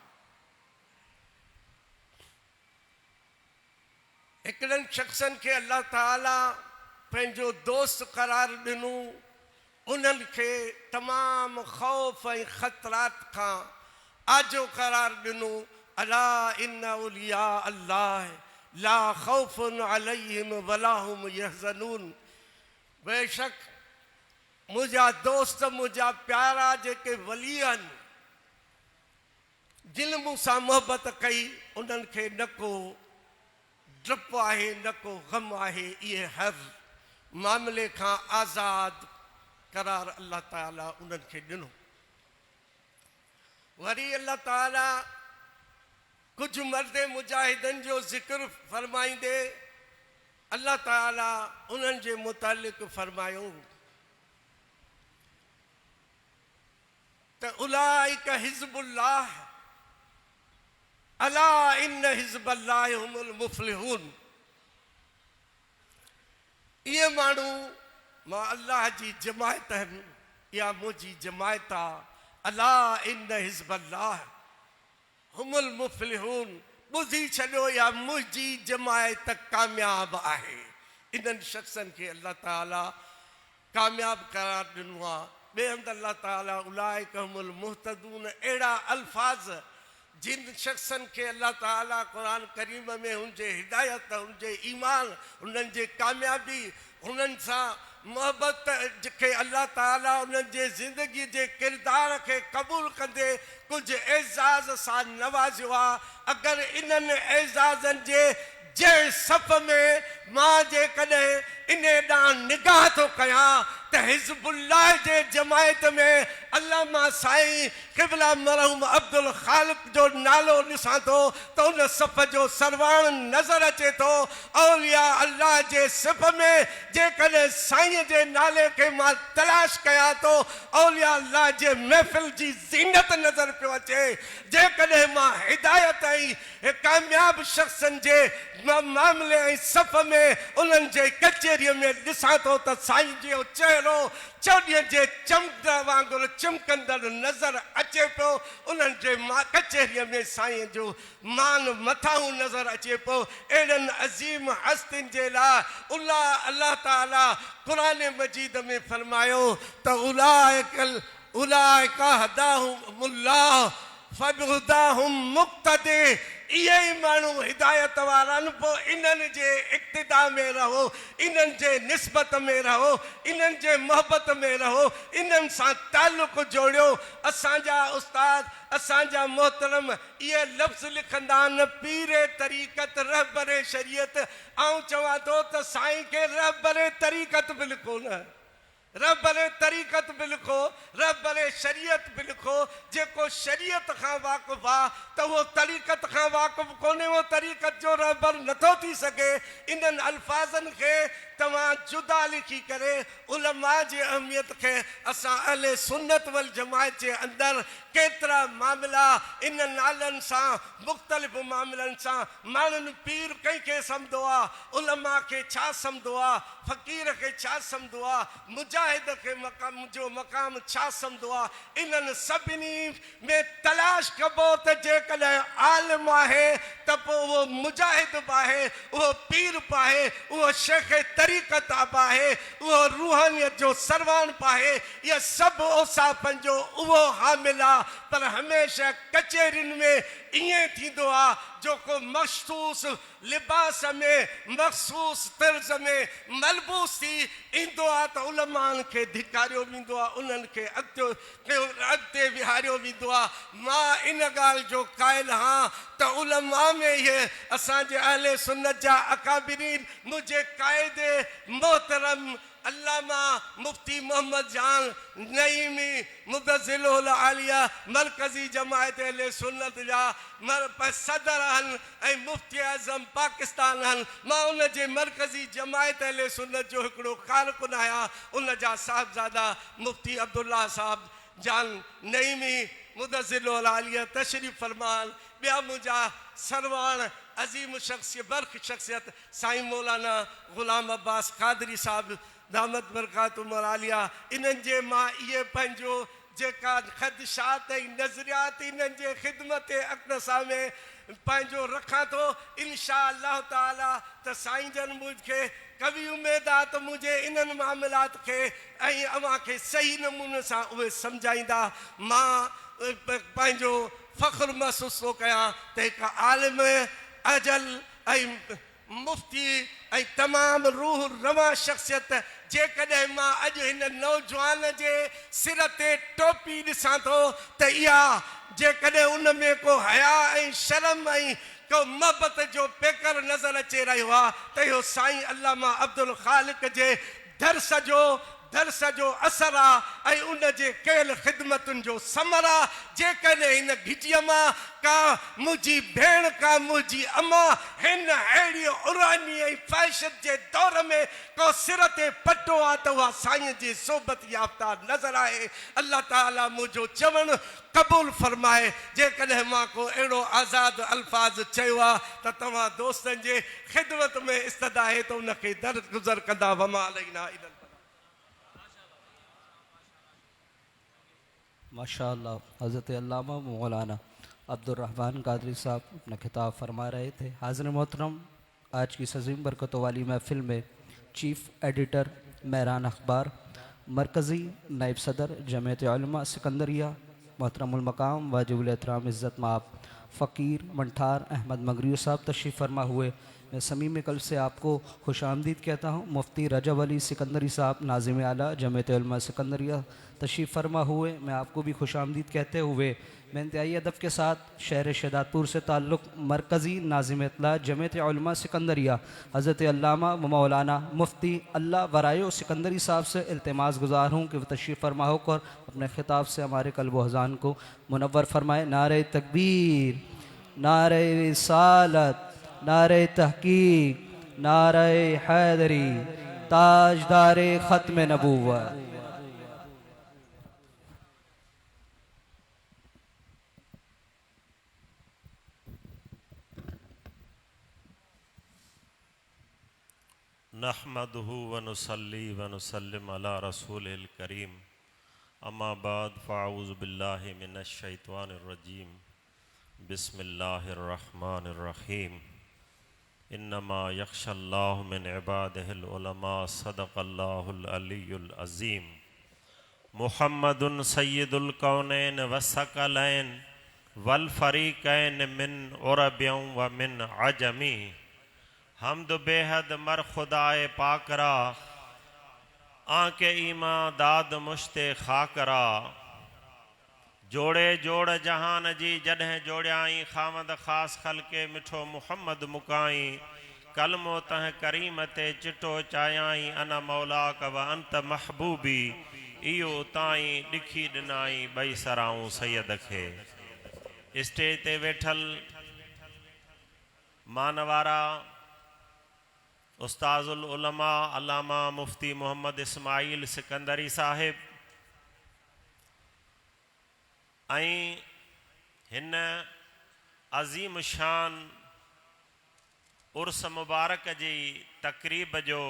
हिकिड़नि शख़्सनि खे अल्लाह ताला पंहिंजो दोस्त करार ॾिनो, उन्हनि खे तमामु ख़ौफ़ ऐं ख़तरात खां आजो करार ॾिनो। अला इन्न औलिया अल्लाह ला ख़ौफ़ुन अलैहिम वला हुम यहज़नून। बेशक मुंहिंजा दोस्त मुंहिंजा प्यारा जेके वली आहिनि जिन मूंसां मोहबत कई उन्हनि खे न को डप आहे न को ग़म आहे। इहे हर मामले खां आज़ाद करार अल्लाह ताला उन्हनि खे ॾिनो। वरी अल्लाह ताला कुझु मर्द मुजाहिदनि जो ज़िक्र फरमाईंदे अल्लाह ताला उन्हनि जे मुतालिक़ फरमायो त उलाइका हिज़्बुल्लाह अला इन्न हिज़्बल्लाहि हुमुल मुफ़्लिहून। इहे माण्हू मां अल्लाह जी जमायत आहिनि या मुंहिंजी जमायत आहे। अला इन्न हिज़्बल्लाह हुमुल मुफ़्लिहून। ॿुधी छॾियो या मुंहिंजी जमायत कामयाब आहे। इन्हनि शख़्सनि खे अल्लाह ताला कामयाब करार ॾिनो आहे। ॿिए हंधि अल्लाह ताला उलाइका हुमुल मुहतदून अहिड़ा अल्फाज़ जिन शख़्सनि खे अल्लाह ताला क़ुरान करीम में हुनजे हिदायत हुनजे ईमान हुननि जे कामयाबी हुननि सां मोहबत खे अल्लाह ताला उन्हनि जे ज़िंदगी जे किरदार खे क़बूल कंदे कुझु एज़ाज़ सां नवाज़ियो आहे। अगरि इन्हनि एज़ाज़नि जे सफ़ में मां जेकॾहिं इन ॾांहुं निगाह थो कयां त हिज़्बुल्लाह जे जमायत में अल्लामा साईं क़िबला मरहूम अब्दुल ख़ालिक जो नालो ॾिसां थो त उन सफ़ जो सरवाण नज़र अचे थो। औलिया अल्लाह जे सिफ़ में जेकॾहिं साईं जे नाले खे मां तलाश कयां थो, औलिया अल्लाह जे महफ़िल जी ज़ीनत नज़र पियो अचे। जेकॾहिं मां हिदायत ऐं कामयाब शख़्सनि जे मामले ऐं सफ़ में उन्हनि जे कचहरीअ में ॾिसां थो त साईं जो चहिरो चौॾीअ जे चमक वांगुरु चिमकंदड़ नज़र अचे पियो। उन्हनि जे कचहरीअ में साईं जो मान मथां नज़र अचे पियो। अहिड़नि अज़ीम हस्तियुनि जे लाइ अल्लाह ताला क़ुरान मजीद में फरमायो त उलाइका हदाहुमुल्लाह फबिहुदाहुम मुक़्तदी। इहे ई माण्हू हिदायत वारा आहिनि। पोइ इन्हनि जे इक़्तिदा में रहो, इन्हनि जे निस्बत में रहो, इन्हनि जे मोहबत में रहो, इन्हनि सां ताल्लुक़ जोड़ियो। असांजा उस्ताद, असांजा मोहतरम इहे लफ़्ज़ लिखंदा आहिनि पीरे तरीक़त रहबरे शरीयत। ऐं चवां थो त साईं खे रहबरे तरीक़त बि लिखो न, रहबरे तरीक़त बि लिखो, रहबरे शरीयत बि लिखो। जेको शरीयत खां वाक़ुफ़ आहे त उहो तरीक़त खां वाक़ुफ़ कोन्हे, उहो तरीक़त जो रहबर नथो थी सघे। इन्हनि अल्फाज़नि खे तव्हां जुदा लिखी करे उलमा जी अहमियत खे असां अहले सुन्नत वल जमात जे अंदरि केतिरा मामला इन नालनि सां मुख़्तलिफ़ मामलनि सां माण्हुनि पीर कंहिंखे सम्झंदो आहे, उलमा खे छा सम्झंदो आहे, फ़क़ीर खे छा सम्झंदो आहे, मुजाहिद खे जो मक़ाम छा सम्झंदो आहे। इन्हनि सभिनी में तलाश कबो त जेकॾहिं आलिम आहे त पोइ उहो मुजाहिद बि आहे, उहो पीर बि आहे, उहो शेख तरीक़त बि आहे, उहो रूहानियत जो सरवान बि आहे। इहे सभु औसाफ़नि जो उहो हामिल आहे। पर हमेशह कचहरियुनि में ईअं थींदो आहे जो को मख़सूस लिबास में मख़सूस तर्ज़ में मलबूस थी ईंदो आहे त उलमानि खे धिकारियो वेंदो आहे, उन्हनि खे अॻिते विहारियो वेंदो आहे। मां इन ॻाल्हि जो क़ाइल आहियां त उलमा में इहे असांजे अहले सुन्नत जा अकाबिरीन मुंहिंजे क़ाइदे मोहतरम अल्लामा मुफ्ती मोहम्मद जान नईमी मुदज़िलुल आलिया मरकज़ी जमायत अहले सुन्नत जा सदर आहिनि ऐं मुफ्ती आज़म पाकिस्तान आहिनि। मां उन जे मरकज़ी जमायत अहले सुन्नत जो हिकिड़ो कारकुन आहियां। उन जा साहिबज़ादा मुफ्ती अब्दुल्ला साहब जान नईमी मुदज़िलुल आलिया तशरीफ़ फरमान। ॿिया मुंहिंजा सरवाण अज़ीम शख़्सियत बर्ख शख़्सियत साईं मौलाना ग़ुलाम अब्बास क़ादरी साहब दामत बरकातुहुमुल आलिया। इन्हनि जे मां इहे पंहिंजो जेका ख़दशात ऐं नज़रियात इन्हनि जे ख़िदमत अक़दसा में पंहिंजो रखां थो। इंशा अल्लाह ताला त साईं जन मूंखे कवि उमेद आहे त मुंहिंजे इन्हनि मामलात खे ऐं अव्हां खे सही नमूने सां उहे सम्झाईंदा। मां पंहिंजो फ़ख्रु महसूस थो कयां त हिकु आलिम अजल ऐं मुफ्ती ऐं तमामु रूह रवा शख़्सियत जेकॾहिं मां अॼु हिन नौजवान जे सिर ते टोपी ॾिसां थो त इहा जेकॾहिं उन में को हया ऐं शर्म ऐं को मोहबत जो पेकर नज़र अचे रहियो आहे त इहो साईं अल्लामा अब्दुल ख़ालिक जे दर्स जो असर आहे ऐं उन जे कयल ख़िदमतुनि जो समर आहे। जेकॾहिं हिन घिटीअ मां का मुंहिंजी भेण का मुंहिंजी अमा हिन अहिड़ी उरानी ऐं फ़ैशत जे दौर में को सिर ते पटो आहे त उहा साईं जी सोबत याफ़्ता नज़र आहे। अल्लाह ताला मुंहिंजो चवणु क़बूल फरमाए। जेकॾहिं मां को अहिड़ो आज़ादु अल्फाज़ चयो आहे त तव्हां दोस्तनि जे ख़िदमत में इस्तदा आहे त उनखे दरगुज़र कंदा। वमा अलैना इल्लल माशाअल्लाह। हज़रत अल्लामा मौलाना अब्दुर्रहमान कादरी साहब अपना खिताब फरमा रहे थे। हाज़िर मोहतरम, आज की इस अज़ीम बरकतों वाली महफ़िल में चीफ़ एडिटर महरान अखबार, मरकज़ी नायब सदर जमीयत उलमा सिकंदरिया मोहतरमुल मकाम वाजिबुल एहतराम इज़्ज़त माब फ़कीर मंठार अहमद मगरियो साहब तशरीफ़ फरमा हुए। मैं समीम कल से आपको खुश आमदीद कहता हूँ। मुफ्ती रजब अली सिकंदरी साहब नाज़िम आला जमीयत उलमा सिकंदरिया तशरीफ़ फरमा हुए, मैं आपको भी खुश आमदीद कहते हुए मैं इंतहाई अदब के साथ शहर शहदादपुर से ताल्लुक़ मरकज़ी नाज़िम इत्तला जमीयत उलमा सिकंदरिया हज़रत अल्लामा व मौलाना मुफ्ती अल्लाह वरायो सिकंदरी साहब से इल्तिमास गुज़ार हूँ कि वह तशरीफ़ फरमा होकर अपने खिताब से हमारे क़ल्ब व अज़ान को मुनव्वर फरमाए। नारे तकबीर, नारे रिसालत, नारे तहकीक, नारे हैदरी, ताजदारे ख़त्म नबूवत। नहमदुहु व नुसल्ली व नुसल्लिम अला रसूलिल करीम, अम्मा बाद फ़अऊज़ु बिल्लाहि मिनश शैतानिर रजीम, बिस्मिल्लाहिर रहमानिर रहीम। इन्नमा यख्शल्लाहु मिन इबादिहिल उलमा, सदक़ल्लाहुल अलियुल अज़ीम। मुहम्मदुन सय्यिदुल कौनैन व सकलैन वल फ़रीक़ैन मिन उरबियन व मिन अजमी। हमद बेहद मर खुदाए पाकरा, आके ईमा दाद मुश्ते खाकरा। जोड़े जोड़ जहान जी जॾहिं जोड़ियाई, खामद ख़ास खलके मिठो मुहम्मद मुकाई। कलमो तह करीम ते चिटो चायाई, अना मौला कव अंत महबूबी। इयो ताई ॾिखी ॾिनाई ॿई सराऊं सैयद खे। स्टेज ते वेठल मानवारा उस्ताजुल उलमा अल्लामा मुफ्ती मोहम्मद इस्माइल सिकंदरी साहिब ऐं हिन अज़ीम शान उर्स मुबारक जी तक़रीब जो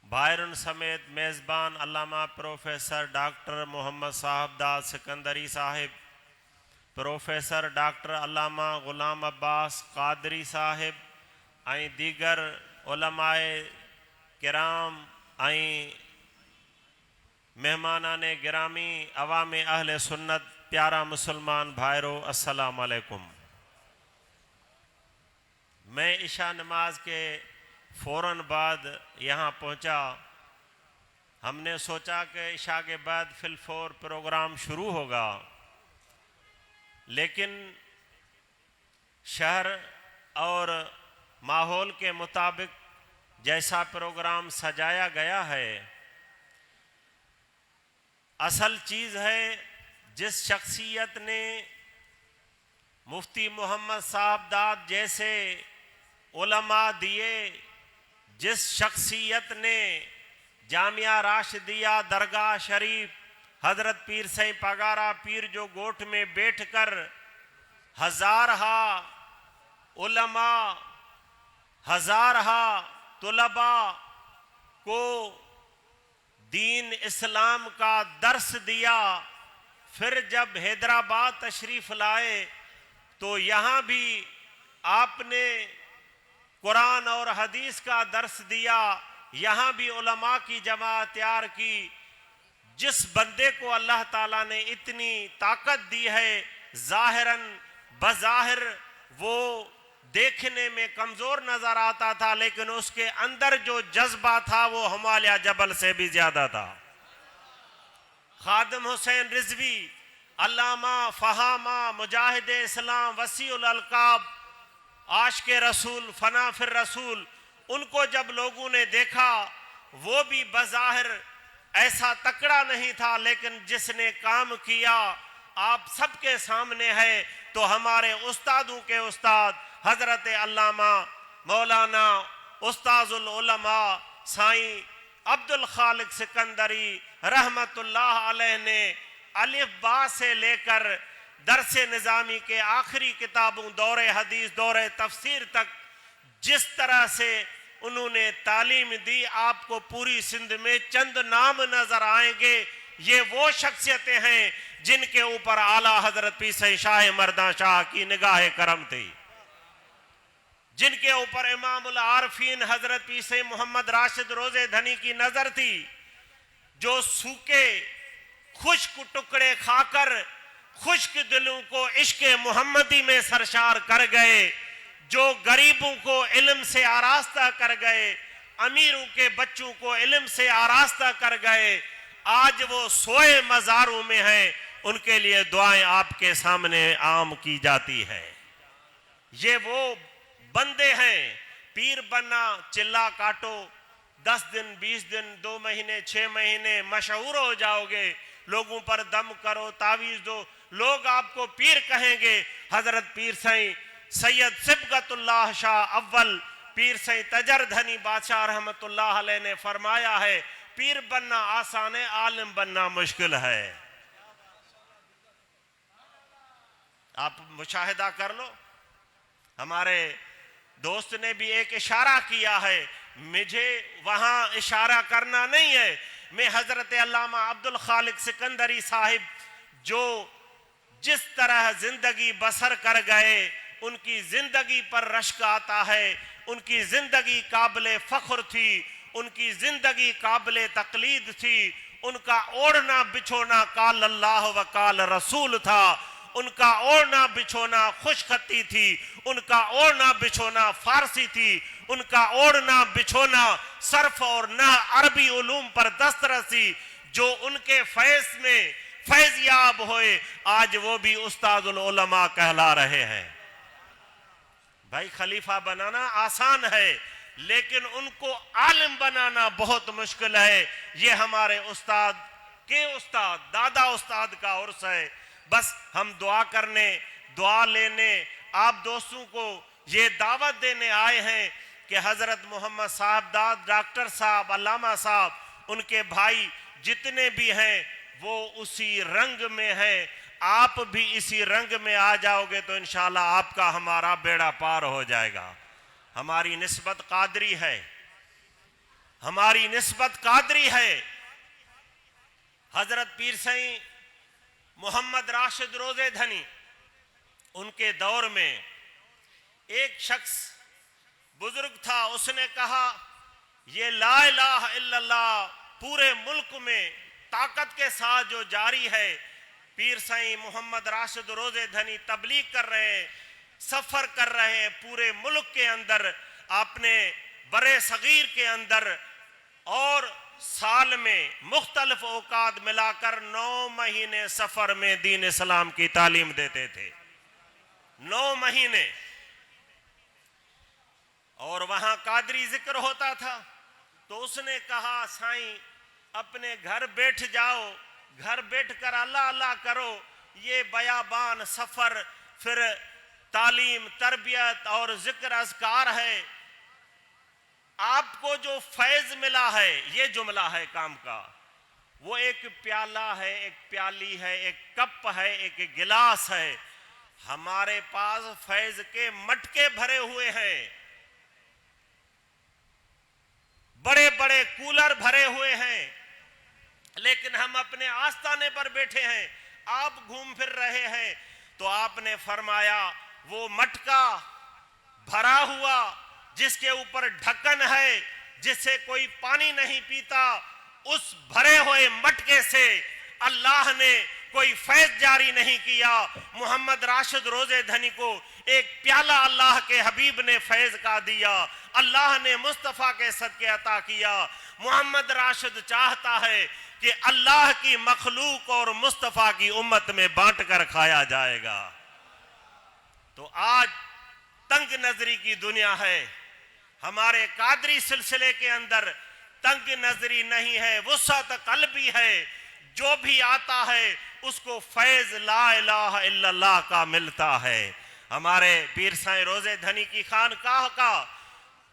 भाइरुनि समेत मेज़बान अल्लामा professor doctor Mohammad साहबदाद सिकंदरी Sahib, professor doctor अल्लामा ग़ुलाम अब्बास क़ादरी साहिब ऐं दीगर उलमाए किराम ऐं मेहमानाने गिरामी, अवाम अहले सुन्नत, प्यारा मुसलमान भाइरों, अस्सलाम वालेकुम। मैं इशा नमाज के फ़ौरन बाद यहाँ पहुँचा। हमने सोचा कि इशा के बाद फिलफौर प्रोग्राम शुरू होगा, लेकिन शहर और माहौल के मुताबिक जैसा प्रोग्राम सजाया गया है, असल चीज़ है जिस शख्सियत ने मुफ्ती मोहम्मद साहबदाद जैसे उलमा दिए, जिस शख्सियत ने जामिया राशिदिया दरगाह शरीफ हज़रत पीर सईं पगारा पीर जो गोठ में बैठकर हज़ारहा उलमा, हज़ारहा तुलबा को दीन इस्लाम का दर्स दिया। फिर जब हैदराबाद तशरीफ़ लाए तो यहाँ भी आपने कुरान और हदीस का दर्स दिया, यहाँ भी उलमा की जमात तैयार की। जिस बंदे को अल्लाह ताला ने इतनी ताकत दी है, ज़ाहिरन बज़ाहिर वो देखने में कमज़ोर नज़र आता था, लेकिन उसके अंदर जो जज्बा था वो हिमालय जबल से भी ज़्यादा था। खादिम हुसैन रिजवी, अल्लामा फ़हामा, मुजाहिद इस्लाम, वसीउल अलकाब, आशिक़े रसूल, फना फिर रसूल, उनको जब लोगों ने देखा वो भी बज़ाहिर ऐसा तकड़ा नहीं था, लेकिन जिसने काम किया आप सबके सामने है। तो हमारे उस्तादों के उस्ताद हज़रत अल्लामा मौलाना उस्ताजुल उलमा साईं अब्दुल खालिक सिकंदरी रहमतुल्लाह अलैह ने अलिफ बा से लेकर दरसे निज़ामी के आखिरी किताबों दौरे हदीस, दौरे तफसीर तक जिस तरह से उन्होंने तालीम दी, आपको पूरी सिंध में चंद नाम नजर आएंगे। ये वो शख्सियतें हैं जिनके ऊपर आला हजरत पीर सईं शाह मर्दा शाह की निगाह करम थी, जिनके ऊपर इमामुल आरफीन हजरत पीर सईं मोहम्मद राशिद रोजे धनी की नजर थी, जो सूखे खुश्क टुकड़े खाकर खुश्क दिलों को इश्क मोहम्मदी में सरशार कर गए, जो गरीबों को इल्म से आरास्ता कर गए, अमीरों के बच्चों को इल्म से आरास्ता कर गए, आज वो सोए मज़ारों में हैं, उनके लिए दुआएं आपके सामने आम की जाती है। ये वो बंदे हैं, पीर बनना, चिल्ला काटो, 10 दिन 20 दिन 2 महीने 6 महीने मशहूर हो जाओगे, लोगों पर दम करो, तावीज दो, लोग आपको पीर कहेंगे। हजरत पीर साईं सैयद सिबगतुल्लाह शाह अव्वल पीर साईं तजरधनी बादशाह रहमतुल्लाह अलैह ने फरमाया है, पीर बनना आसान है, आलिम बनना मुश्किल है। आप मुशाहिदा कर लो, हमारे दोस्त ने भी एक इशारा किया है, मुझे वहां इशारा करना नहीं है। मैं हजरत अल्लामा अब्दुल खालिक सिकंदरी साहिब जो जिस तरह जिंदगी बसर कर गए, उनकी जिंदगी पर रश्क आता है, उनकी जिंदगी काबिल फख्र थी, उनकी जिंदगी काबिल तकलीद थी, उनका ओढ़ना बिछोना काल अल्लाह व काल रसूल था, उनका ओढ़ना बिछोना खुशखती थी, उनका ओढ़ना बिछोना फारसी थी, उनका ओढ़ना बिछोना सर्फ और न अरबी उलूम पर दस्तरसी। जो उनके फैज में फैज़याब होए, आज वो भी उस्तादुल उलमा कहला रहे हैं। भाई खलीफा बनाना आसान है, लेकिन उनको आलिम बनाना बहुत मुश्किल है। ये हमारे उस्ताद के उस्ताद दादा उस्ताद का उर्स है। बस हम दुआ करने, दुआ लेने, आप दोस्तों को ये दावत देने आए हैं कि हजरत मोहम्मद साहबदाद, डॉक्टर साहब, अल्लामा साहब, उनके भाई जितने भी हैं वो उसी रंग में हैं। आप भी इसी रंग में आ जाओगे तो इंशाल्लाह आपका हमारा बेड़ा पार हो जाएगा। हमारी निस्बत कादरी है, हमारी निस्बत कादरी है। हजरत पीर साईं मोहम्मद राशिद रोजे धनी, उनके दौर में एक शख्स बुजुर्ग था, उसने कहा ये ला इलाहा इल्लल्लाह पूरे मुल्क में ताकत के साथ जो जारी है। पीर साईं मोहम्मद राशिद रोजे धनी तबलीग कर रहे हैं, सफर कर रहे हैं पूरे मुल्क के अंदर, आपने बरे सगीर के अंदर, और साल में मुख्तलिफ औकात मिलाकर 9 महीने सफर में दीन इस्लाम की तालीम देते थे। 9 महीने। और वहां कादरी जिक्र होता था, तो उसने कहा साईं अपने घर बैठ जाओ, घर बैठकर अल्लाह अल्लाह करो। ये बयाबान सफर, फिर तालीम, तरबियत और जिक्र अज़कार है। आपको जो फैज मिला है, ये जुमला है काम का, वो एक प्याला है, एक प्याली है, एक कप है, एक गिलास है। हमारे पास फैज के मटके भरे हुए हैं, बड़े बड़े कूलर भरे हुए हैं, लेकिन हम अपने आस्ताने पर बैठे हैं, आप घूम फिर रहे हैं। तो आपने फरमाया वो मटका भरा हुआ जिसके ऊपर ढक्कन है, जिससे कोई पानी नहीं पीता, उस भरे हुए मटके से अल्लाह ने कोई फैज जारी नहीं किया। मोहम्मद राशिद रोजे धनी को एक प्याला अल्लाह के हबीब ने फैज का दिया, अल्लाह ने मुस्तफ़ा के सदके अता किया। मोहम्मद राशिद चाहता है कि अल्लाह की मखलूक और मुस्तफ़ा की उम्मत में बांट कर खाया जाएगा। तो आज तंग नजरी की दुनिया है, हमारे कादरी सिलसिले के अंदर तंग नजरी नहीं है, वुसअत क़ल्बी है। जो भी आता है उसको फैज ला इलाहा इल्लल्लाह का मिलता है। हमारे पीर साईं रोजे धनी की खानकाह का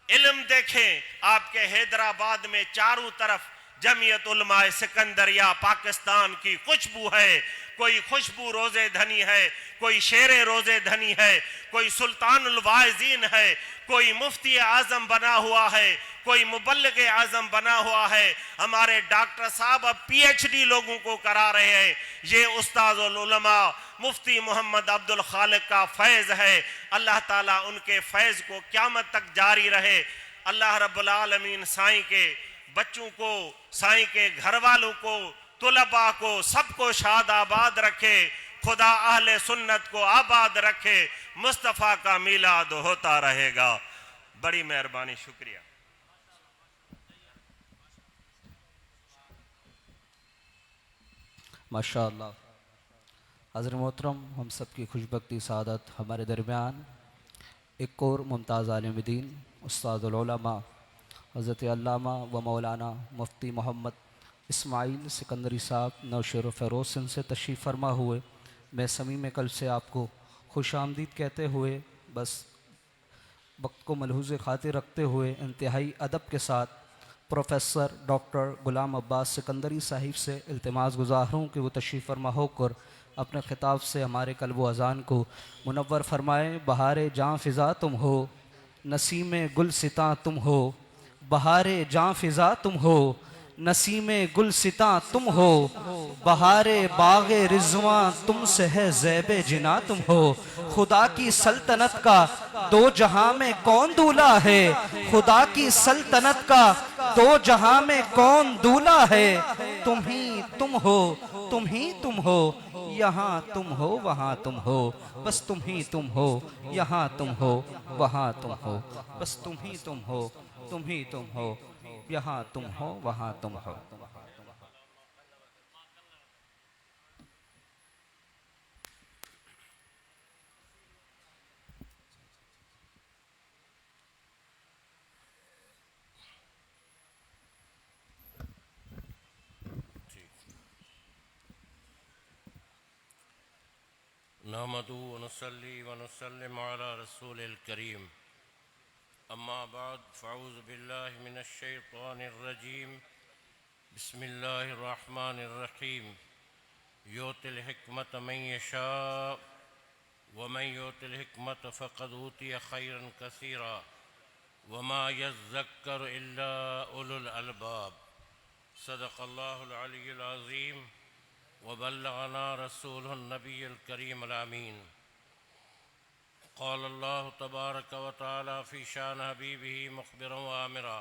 इल्म देखें, आपके हैदराबाद में चारों तरफ जमीयत उलमा सिकंदरिया पाकिस्तान की खुशबू है। कोई खुशबू रोजे धनी है, कोई शेरे रोजे धनी है, कोई सुल्तानुल वाइज़ीन है, कोई मुफ्ती आजम बना हुआ है, कोई मुबल्लिग आजम बना हुआ है। हमारे डॉक्टर साहब अब PhD लोगों को करा रहे हैं। ये उस्तादुल उलमा मुफ्ती मोहम्मद अब्दुल खालिक का फैज़ है। अल्लाह ताला उनके फैज़ को क़यामत तक जारी रहे। अल्लाह रब्बुल आलमीन साईं के बच्चों को, साईं के घर वालों को, तुलबा को, सबको शाद आबाद रखे। खुदा अहले सुन्नत को आबाद रखे। मुस्तफ़ा का मीलाद होता रहेगा। बड़ी मेहरबानी, शुक्रिया। माशाअल्लाह। हज़रत मोहतरम, हम सब की खुशबख्ती सादत हमारे दरमियान एक और मुमताज़ आलिम दीन उस्तादुल उलमा हज़रत अल्लामा व मौलाना मुफ्ती मोहम्मद इस्माइल सिकंदरी साहब नौशेर फ़रोज़ से तशरीफ़ फरमा हुए। मैं समीम कल से आपको खुश आमदीद कहते हुए बस वक्त को मलहूज़ खातिर रखते हुए इंतहाई अदब के साथ प्रोफेसर डॉक्टर गुलाम अब्बास सिकंदरी साहिब से इल्तिमास गुज़ार हूँ कि वो तशरीफ़ फरमा होकर अपने ख़िताब से हमारे क़ल्ब व अज़ान को मुनव्वर फरमाएँ। बहारे जाँ फ़िज़ा तुम हो, नसीम गुल सिता तुम हो, बहारे जाँ फ़िज़ा तुम हो, नसीम गुल सिता तुम हो, बहारे बाग़ रिज़वां तुमसे है, ज़ैब जिना तुम हो। खुदा की सल्तनत का दो जहां में कौन दूल्हा है, खुदा की सल्तनत का दो जहां में कौन दूल्हा है। तुम ही तुम हो, तुम ही तुम हो, यहाँ तुम हो वहाँ तुम हो, बस तुम ही तुम हो, यहाँ तुम हो वहाँ तुम हो, बस तुम ही तुम हो, तुम ही तुम हो, यहाँ तुम हो वहाँ तुम हो। नहमदु व नुसल्ली व नुसल्लिम अला रसूलिल करीम। अम्मा बाद फ़अऊज़ु बिल्लाहि मिनश शैतानिर रजीम। बिस्मिल्लाहिर रहमानिर रहीम। युतिल हिकमत मन यशा व मन युतिल हिकमत फ़क़द ऊतिय खैरन कसीरा व मा यज़्ज़क्करु इल्ला उलुल अलबाब। सदक़ल्लाहुल अलियुल अज़ीम व बल्लगना रसूलुन नबियुल करीमुल अमीन। क़ाल अल्लाहु तबारक व तआला फ़ी शान हबीबिही मुख़बिरन व आमिरा।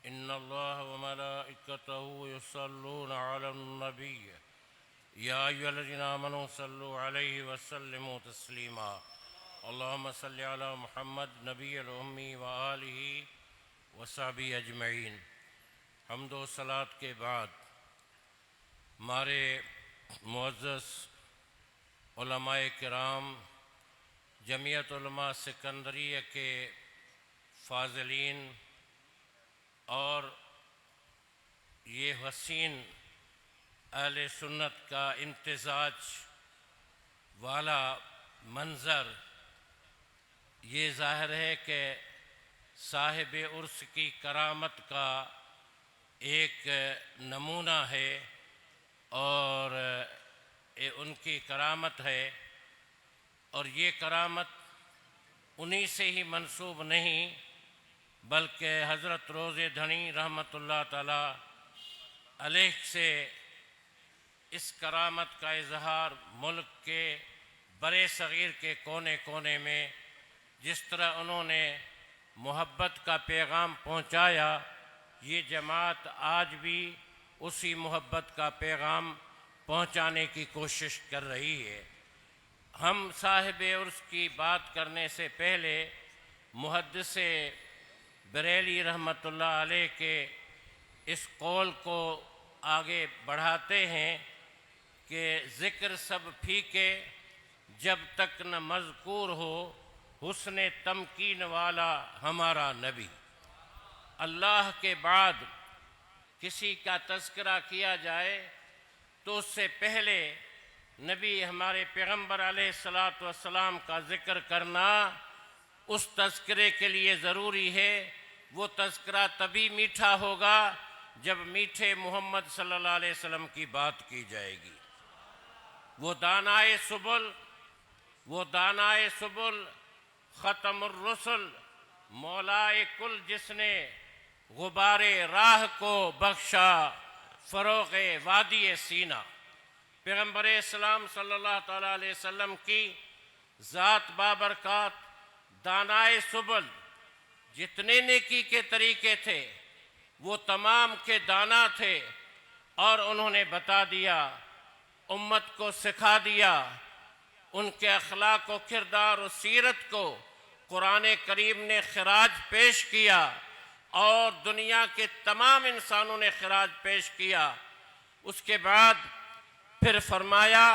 इन्नल्लाह व मलाइकतहु युसल्लूना अलन नबिय्य या अय्युहल्लज़ीना आमनू सल्लु अलैहि व सल्लिमू तस्लीमा। अल्लाहुम्मा सल्लि अला मुहम्मद नबिय्यिल उम्मी व आलिहि व सहबिही अजमईन। हम्द व सलात के बाद हमारे मुअज़्ज़ज़ उलमाए किराम, जमीयत उलमा सिकंदरिया के फ़ाज़िलीन और ये हसीन अहले सुन्नत का इम्तिज़ाज वाला मंज़र, ये ज़ाहिर है कि साहिब उर्स की करामत का एक नमूना है और ये उनकी करामत है। और ये करामत उन्हीं से ही मंसूब नहीं बल्कि हज़रत रोज़े धनी रहमतुल्लाह ताला अलैह से इस करामत का इजहार मुल्क के बड़े सग़ीर के कोने कोने में जिस तरह उन्होंने मोहब्बत का पैगाम पहुँचाया, ये जमात आज भी उसी मोहब्बत का पैगाम पहुँचाने की कोशिश कर रही है। हम साहिब उर्स की बात करने से पहले मुहद्दिस बरेली रहमतुल्लाह अलैह के इस कौल को आगे बढ़ाते हैं कि ज़िक्र सब फीके जब तक न मज़कूर हो हुस्न तमकीन वाला हमारा नबी। अल्लाह के बाद किसी का तज़किरा किया जाए तो उससे पहले नबी हमारे पैगम्बर अलैहिस्सलातु वस्सलाम का ज़िक्र करना उस तज़किरे के लिए ज़रूरी है। वो तज़किरा तभी मीठा होगा जब मीठे मोहम्मद सल्लल्लाहु अलैहि वसल्लम की बात की जाएगी। वो दानाए सुबुल ख़तमुर रुसुल मौलाए कुल, जिसने गुबारे राह को बख्शा फ़रोग़े वादी सीना। पैगम्बर इस्लाम सल्लल्लाहु ताला अलैहि वसल्लम की ज़ात बाबरकात दानाए सुबुल, जितने नेकी के तरीके थे वो तमाम के दाना थे। और उन्होंने बता दिया उम्मत को सिखा दिया, उनके अखलाक व किरदार और सीरत को कुरान करीम ने खिराज पेश किया और दुनिया के तमाम इंसानों ने खिराज पेश किया। उसके बाद फिर फरमाया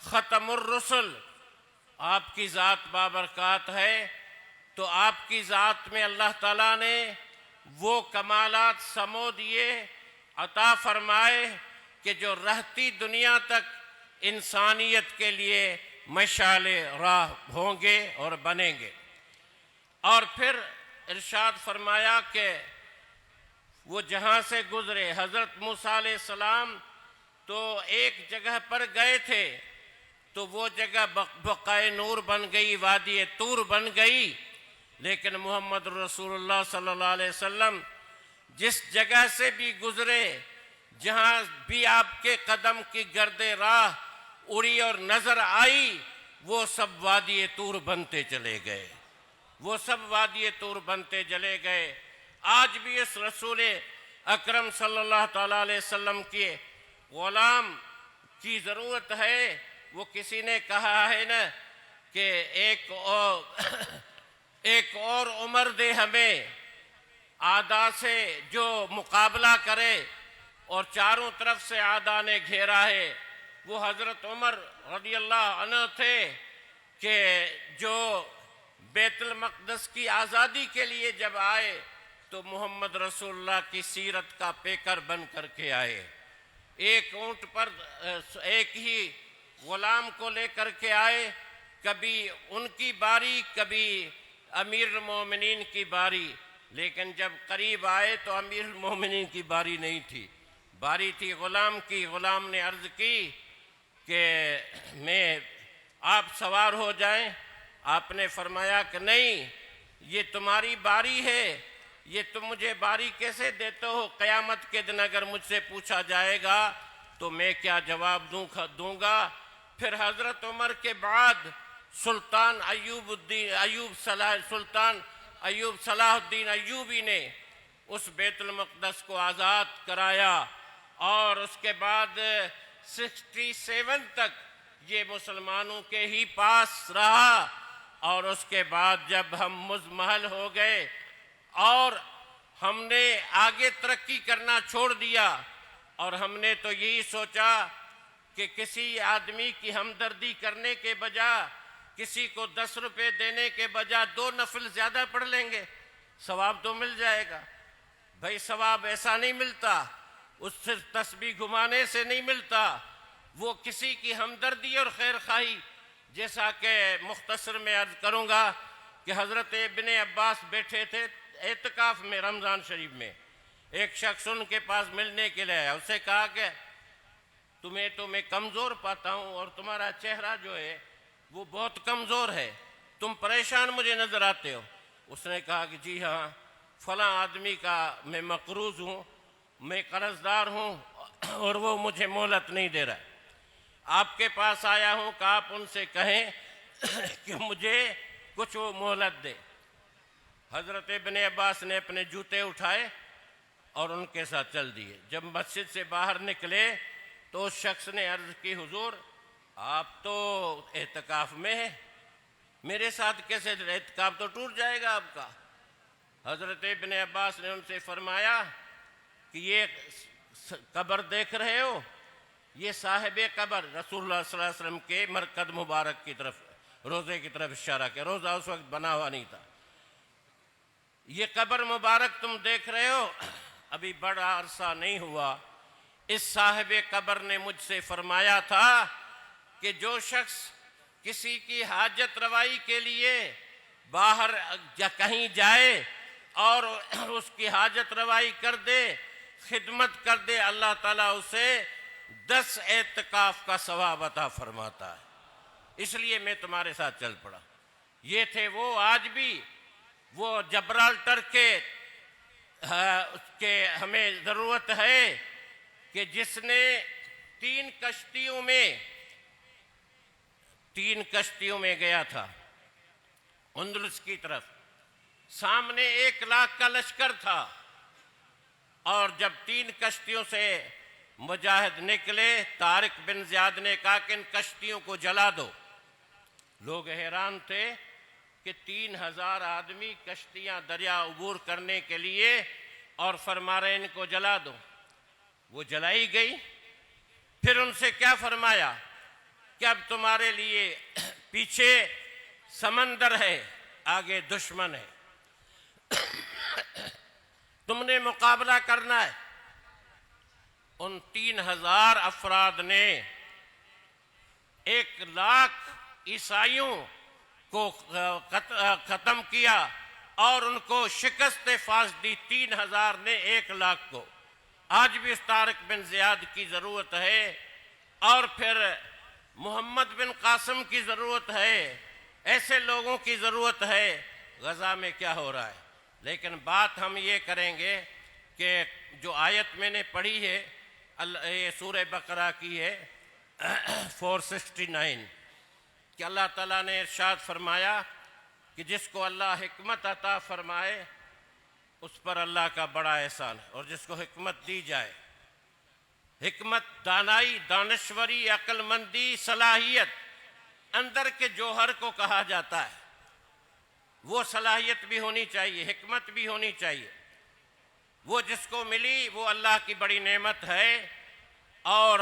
ख़तमुर रसूल, आपकी ज़ात बाबरकात है, तो आपकी ज़ात में अल्लाह ताला ने वो कमालात समो दिए, अता फरमाए कि जो रहती दुनिया तक इंसानियत के लिए मशाले राह होंगे और बनेंगे। और फिर इरशाद फरमाया कि वो जहाँ से गुजरे, हज़रत मूसा अलैहिस्सलाम तो एक जगह पर गए थे तो वो जगह बक़ाए नूर बन गई, वादी तूर बन गई। लेकिन मोहम्मद रसूलुल्लाह सल्लल्लाहु अलैहि वसल्लम जिस जगह से भी गुजरे, जहाँ भी आपके कदम की गर्दे राह उड़ी और नजर आई, वो सब वादी तूर बनते चले गए, वो सब वादी तूर बनते चले गए। आज भी इस रसूल अकरम सल्लल्लाहु ताला अलैहि वसल्लम के ग़ुलाम की ज़रूरत है। वो किसी ने कहा है ना कि एक और उम्र दे हमें, आदा से जो मुकाबला करे, और चारों तरफ से आदा ने घेरा है। वो हज़रत उमर रज़ियल्लाहु अन्हु थे कि जो बैतुल मक़दस की आज़ादी के लिए जब आए तो मोहम्मद रसूलुल्लाह की सीरत का पेकर बन करके आए। एक ऊँट पर एक ही ग़ुलाम को लेकर के आए, कभी उनकी बारी, कभी अमीरुल मोमिनीन की बारी। लेकिन जब करीब आए तो अमीरुल मोमिनीन की बारी नहीं थी, बारी थी ग़ुलाम की। ग़ुलाम ने अर्ज़ की कि मैं आप सवार हो जाएं। आपने फरमाया कि नहीं, ये तुम्हारी बारी है, ये तुम मुझे बारी कैसे देते हो? क़यामत के दिन अगर मुझसे पूछा जाएगा तो मैं क्या जवाब दूंगा? फिर हज़रत उमर के बाद सुल्तान अयूब सलाहुद्दीन अयूबी ने उस बैतुल मक़दस को आज़ाद कराया, और उसके बाद 67 तक ये मुसलमानों के ही पास रहा। और उसके बाद जब हम मुज़महल हो गए और हमने आगे तरक्की करना छोड़ दिया, और हमने तो यही सोचा कि किसी आदमी की हमदर्दी करने के बजाय, किसी को 10 रुपए देने के बजाय 2 नफल ज़्यादा पढ़ लेंगे, सवाब तो मिल जाएगा। भाई सवाब ऐसा नहीं मिलता, उससे तस्बीह घुमाने से नहीं मिलता, वो किसी की हमदर्दी और खैर खाही। जैसा कि मुख्तसर में अर्ज़ करूँगा कि हज़रत इब्ने अब्बास बैठे थे एतकाफ़ में रमज़ान शरीफ में, एक शख्स उनके पास मिलने के लिए आया। उससे कहा कि तुम्हें तो मैं कमज़ोर पाता हूँ और तुम्हारा चेहरा जो है वो बहुत कमज़ोर है, तुम परेशान मुझे नज़र आते हो। उसने कहा कि जी हाँ, फ़लाँ आदमी का मैं मक़रूज़ हूँ, मैं कर्ज़दार हूँ और वो मुझे मोहलत नहीं दे रहा है। आपके पास आया हूँ कि आप उनसे कहें कि मुझे कुछ वो मोहलत दे। हज़रत इब्ने अब्बास ने अपने जूते उठाए और उनके साथ चल दिए। जब मस्जिद से बाहर निकले तो उस शख्स ने अर्ज़ की, हुजूर आप तो एहतिकाफ में हैं, मेरे साथ कैसे? एहतिकाफ तो टूट जाएगा आपका। हज़रत इब्ने अब्बास ने उनसे फरमाया कि ये कब्र देख रहे हो, ये साहिबे कब्र रसूलुल्लाह सल्लल्लाहु अलैहि वसल्लम के मरकद मुबारक की तरफ, रोज़े की तरफ इशारा किया। रोज़ा उस वक्त बना हुआ नहीं था। ये कब्र मुबारक तुम देख रहे हो, अभी बड़ा अरसा नहीं हुआ, इस साहिबे कब्र ने मुझसे फरमाया था कि जो शख्स किसी की हाजत रवाई के लिए बाहर या कहीं जाए और उसकी हाजत रवाई कर दे, खिदमत कर दे, अल्लाह ताला उसे 10 एतकाफ का सवाब अता फरमाता है। इसलिए मैं तुम्हारे साथ चल पड़ा। ये थे वो। आज भी वो जबराल्टर के उसके हमें ज़रूरत है कि जिसने 3 कश्तियों में गया था अंदलुस की तरफ, सामने 1 लाख का लश्कर था, और जब 3 कश्तियों से मुजाहिद निकले। तारिक बिन ज़ियाद ने कहा कि इन कश्तियों को जला दो। लोग हैरान थे कि 3000 आदमी कश्तियां दरिया अबूर करने के लिए, और फरमा रहे इनको जला दो। वो जलाई गई। फिर उनसे क्या फरमाया कि अब तुम्हारे लिए पीछे समंदर है, आगे दुश्मन है, तुमने मुकाबला करना है। उन 3000 अफराद ने 1 लाख ईसाइयों को खत्म किया और उनको शिकस्त फास दी। 3000 ने 1 लाख को। आज भी उस तारिक बिन ज़ियाद की ज़रूरत है, और फिर मोहम्मद बिन कासिम की ज़रूरत है। ऐसे लोगों की ज़रूरत है। गज़ा में क्या हो रहा है? लेकिन बात हम ये करेंगे कि जो आयत मैंने पढ़ी है, ये सूरह बकरा की है 469, कि अल्लाह ताला ने इरशाद फरमाया कि जिसको अल्लाह हिकमत अता फरमाए उस पर अल्लाह का बड़ा एहसान है। और जिसको हिकमत दी जाए, हिकमत दानाई, दानश्वरी, अक्लमंदी, सलाहियत, अंदर के जौहर को कहा जाता है। वो सलाहियत भी होनी चाहिए, हिकमत भी होनी चाहिए। वो जिसको मिली वो अल्लाह की बड़ी नेमत है। और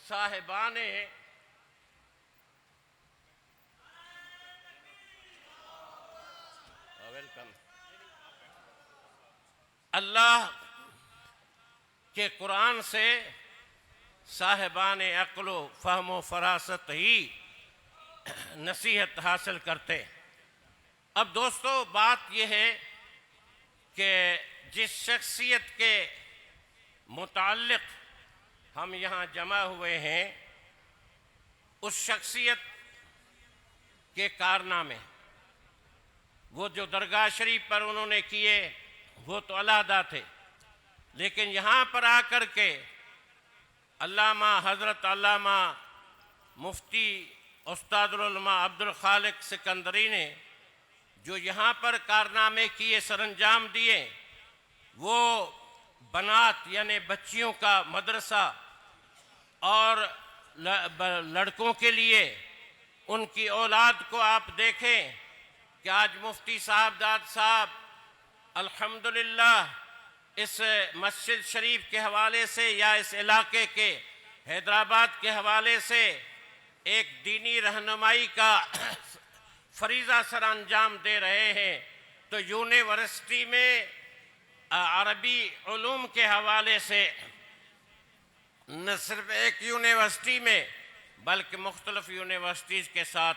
साहिबाने वेलकम। अल्लाह के कुरान से साहिबान अक्ल फ़हम फरासत ही नसीहत हासिल करते। अब दोस्तों बात यह है कि जिस शख्सियत के मुताल्लिक़ हम यहाँ जमा हुए हैं, उस शख्सियत के कारनामे, वो जो दरगाह शरीफ पर उन्होंने किए वो तो अलहदा थे, लेकिन यहाँ पर आकर के अल्लामा हज़रत अल्लामा मुफ्ती उस्तादुल उलमा अब्दुल खालिक सिकंदरी ने जो यहाँ पर कारनामे किए, सरंजाम दिए, वो बनात यानी बच्चियों का मदरसा और लड़कों के लिए उनकी औलाद को आप देखें कि आज मुफ्ती साहब दाद साहब अल्हम्दुलिल्लाह इस मस्जिद शरीफ के हवाले से या इस इलाके के हैदराबाद के हवाले से एक दीनी रहनुमाई का फरीज़ा सर अंजाम दे रहे हैं। तो यूनिवर्सिटी में अरबी उलूम के हवाले से न सिर्फ एक यूनिवर्सिटी में बल्कि मुख्तलिफ यूनिवर्सिटीज़ के साथ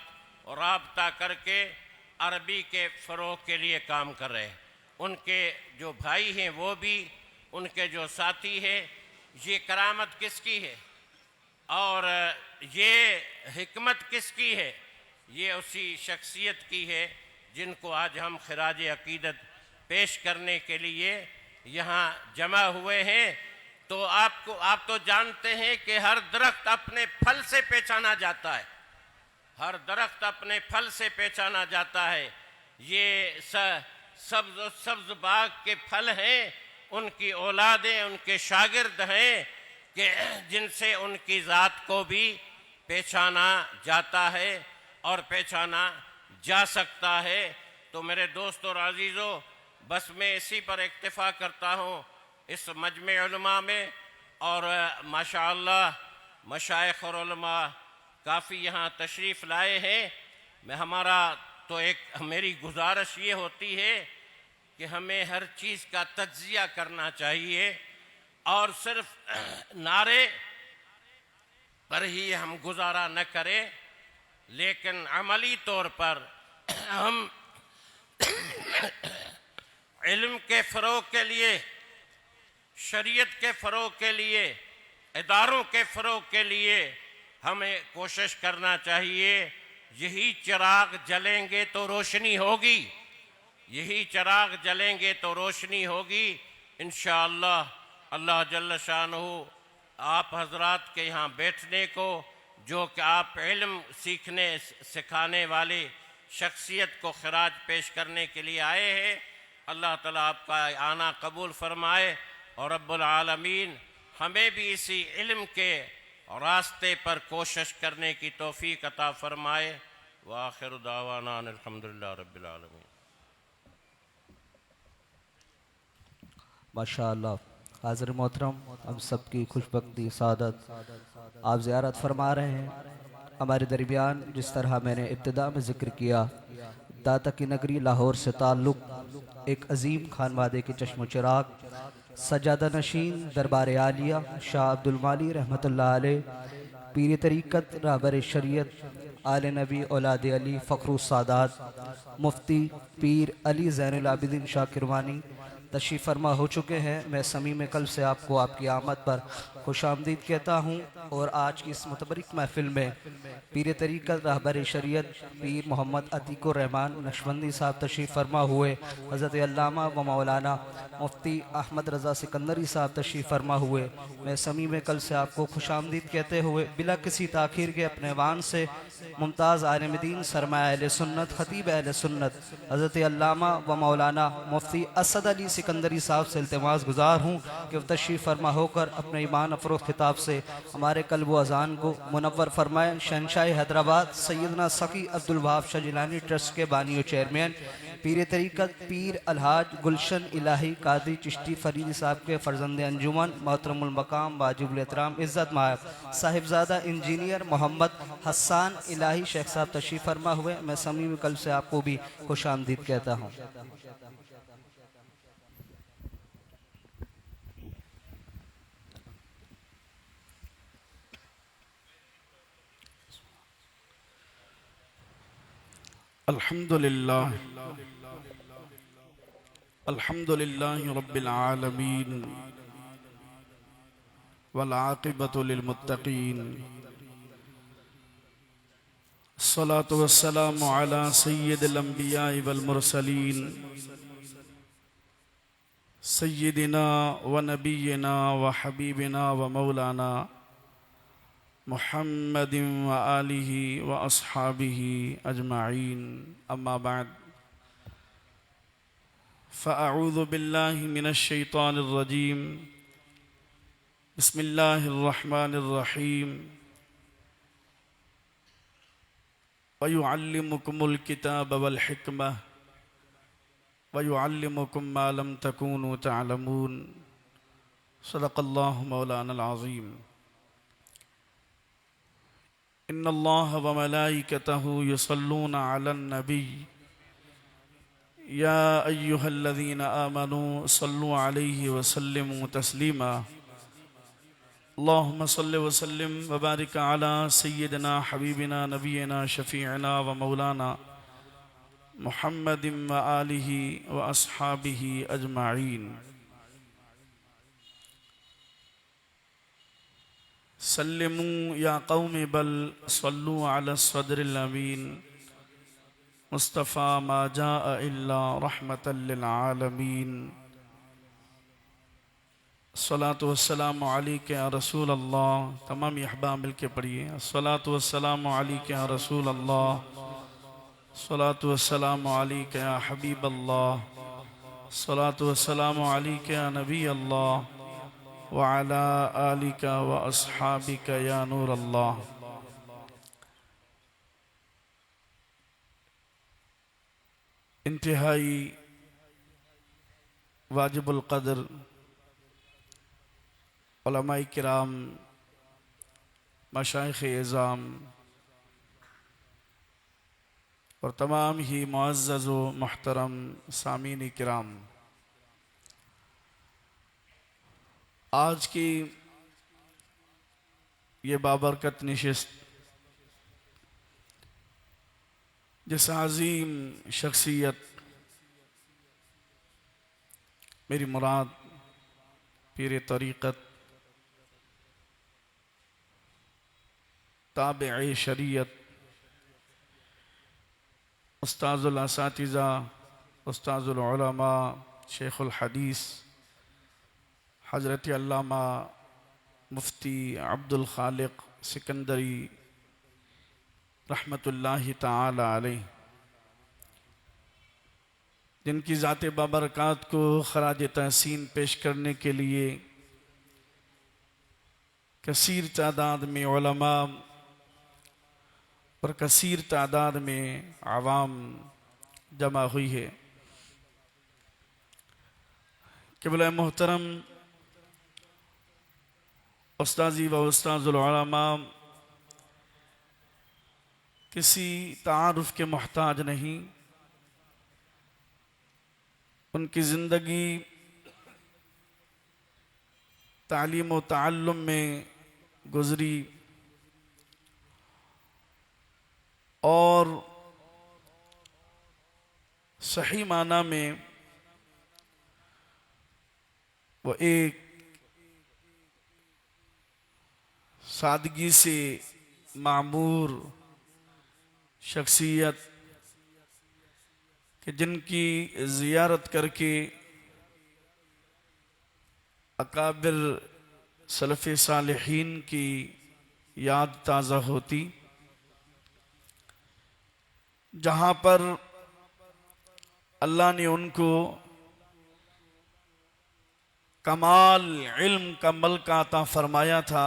राब्ता करके अरबी के फ़रोग़ के लिए काम कर रहे हैं। उनके जो भाई हैं वो भी, उनके जो साथी हैं, ये करामत किसकी है और ये हिकमत किसकी है? ये उसी शख्सियत की है जिनको आज हम खिराज अकीदत पेश करने के लिए यहाँ जमा हुए हैं। तो आप तो जानते हैं कि हर दरख्त अपने फल से पहचाना जाता है, हर दरख्त अपने फल से पहचाना जाता है। ये सब्ज़ बाग के फल हैं, उनकी औलादें, उनके शागिर्द हैं कि जिनसे उनकी ज़ात को भी पहचाना जाता है और पहचाना जा सकता है। तो मेरे दोस्तों और अज़ीज़ों, बस मैं इसी पर इक्तिफ़ा करता हूँ इस मजमे उलमा में। और माशाअल्लाह मशाइख और उलमा काफ़ी यहाँ तशरीफ़ लाए हैं। हमारा तो मेरी गुजारिश ये होती है कि हमें हर चीज़ का तज्ज़िया करना चाहिए और सिर्फ नारे पर ही हम गुजारा न करें, लेकिन अमली तौर पर हम इल्म के फ़रोग़ के लिए, शरीयत के फ़रोग़ के लिए, इदारों के फ़रोग़ के लिए हमें कोशिश करना चाहिए। यही चिराग जलेंगे तो रोशनी होगी, यही चिराग जलेंगे तो रोशनी होगी इंशाअल्लाह। अल्लाह जल्ल शानहू आप हजरात के यहाँ बैठने को, जो कि आप इल्म सीखने सिखाने वाली शख्सियत को खिराज पेश करने के लिए आए हैं, अल्लाह ताला आपका आना कबूल फरमाए और रब्बुल आलमीन हमें भी इसी इल्म के रास्ते पर कोशिश करने की तौफीक अता फरमाए। व आखिर दावाना अल्हम्दुलिल्लाह रब्बिल आलमीन। माशाअल्लाह। हाज़िर मोहतरम, हम सबकी खुशबख्ती सादत आप ज़ियारत फरमा रहे हैं। हमारे दरमियान जिस तरह मैंने इब्तिदा में ज़िक्र किया, दाता की नगरी लाहौर से ताल्लुक़ एक अजीम खानवादे के चश्म चिराग सजादा नशीन दरबार आलिया शाह अब्दुल माली रहमतुल्लाह अलैह, पीर तरीक़त रहबर शरीयत आले नबी औलाद अली फ़खरुस सादात मुफ्ती पीर अली ज़ैनुल आबिदीन शाह किरवानी तशरीफ़ फरमा हो चुके हैं। मैं समीम कल्ब से आपको आपकी आमद पर खुश आमदीद कहता हूँ। और आज की इस मुतबरिक महफ़िल में पीर तरीक़त रहबर शरीयत पीर मोहम्मद अतीकुर रहमान नक्शबंदी साहब तशरीफ़ फरमा हुए, हज़रत अल्लामा व मौलाना मुफ्ती अहमद रज़ा सिकंदरी साहब तशरीफ़ फरमा हुए। मैं समीम कल्ब से आपको खुश आमदीद कहते हुए बिला किसी ताख़ीर के अपने वान से मुमताज़ आलिम दीन सरमाया अहले सुन्नत ख़तीब अहले सुन्नत हज़रत अल्लामा व मौलाना मुफ्ती असद अली सिकंदरी साहब से इल्तिमास गुज़ार हूँ कि वह तशरीफ़ फरमा होकर अपने ईमान अफरोज़ खिताब से हमारे कल्ब व अज़ान को मुनव्वर फरमाएँ। शहनशाह हैदराबाद सैयदना सकी अब्दुल वहाब शाह जिलानी ट्रस्ट के बानी व चेयरमैन पीर तरीक़त पीर अलहाज गुलशन इलाही कादरी चिश्ती फरीदी साहब के फ़र्जंद अंजुमन मोहतरमुल मकाम वाजिबुल एहतराम इज़्ज़त मायब साहिबजादा इंजीनियर मोहम्मद हसन इलाही शेख साहब तशरीफ़ फरमा हुए। मैं समीम कल्ब से आपको भी खुश आमदीद कहता हूँ। अल्हम्दुलिल्लाह अल्हम्दुलिल्लाह रब्बिल आलमीन वल आक़िबतु लिल मुत्तक़ीन अस्सलातु वस्सलामु अला सय्यिदिल अंबिया वल मुरसलीन सय्यिदिना व नबिय्यिना व हबीबिना व मौलाना मुहम्मदिन व आलिहि व अस्हाबिहि अजमाइन। अम्मा बाद फ़अऊज़ु बिल्लाहि मिनश शैतानिर रजीम। बिस्मिल्लाहिर रहमानिर रहीम। व युअल्लिमुकुमुल किताब वल हिकमह व युअल्लिमुकुम मा लम तकूनु तअलमून। सदक़ल्लाहु मौलानल अज़ीम। इन्नल्लाह व मलाइकतहु युसल्लूना अलन नबी या अय्युहल्लज़ीना आमनू सल्लु अलैहि व सल्लिमू तस्लीमा। अल्लाहुम्मा सल्लि व सल्लिम व बारिक अला सय्यिदिना हबीबिना नबीना शफीअना व मौलाना मुहम्मदिन व आलिहि व अस्हाबिहि अजमाइन। सल्लिमू या कौम बल सल्लु अला सदरिल अमीन मुस्तफ़ा मा जाअ इल्ला रहमतल लिल आलमीन। अस्सलातु वस्सलामु अलैका या रसूल अल्लाह। तमाम अहबाब मिल के पढ़िए। अस्सलातु वस्सलामु अलैका या रसूल अल्लाह। अस्सलातु वस्सलामु अलैका या हबीब अल्लाह। अस्सलातु वस्सलामु अलैका या नबी अल्लाह व अला आलिका व अस्हाबिका या नूर अल्लाह। इंतहाई वाजिबुल क़द्र उलमाए किराम, मशाइख़ इज़ाम और तमाम ही मुअज़्ज़ज़ व मुहतरम सामीन किराम, आज की ये बाबरकत नशिस्त जिस अज़ीम शख्सियत मेरी मुराद पीर तरीक़त ताबे शरीयत उस्ताज़ुल असातिज़ा उस्ताज़ुल उलमा शेखुल हदीस हज़रत अल्लामा मुफ्ती अब्दुल खालिक सिकंदरी रहमतुल्लाहि ताला अलैह, जिनकी ज़ात बाबरकात को खराज तहसीन पेश करने के लिए कसीर तादाद में उलमा और कसीर तादाद में आवाम जमा हुई है। क़िबला मोहतरम उस्ताजी व उस्ताजुल उलमा किसी तारुफ के मोहताज नहीं। उनकी ज़िंदगी तालीम व ताल्लुम में गुज़री और सही माना में वो एक सादगी से मामूर शख्सियत कि जिनकी ज़ियारत करके अकाबिर सलफ़ सालिहीन की याद ताज़ा होती, जहाँ पर अल्लाह ने उनको कमाल इल्म का मलका अता फरमाया था,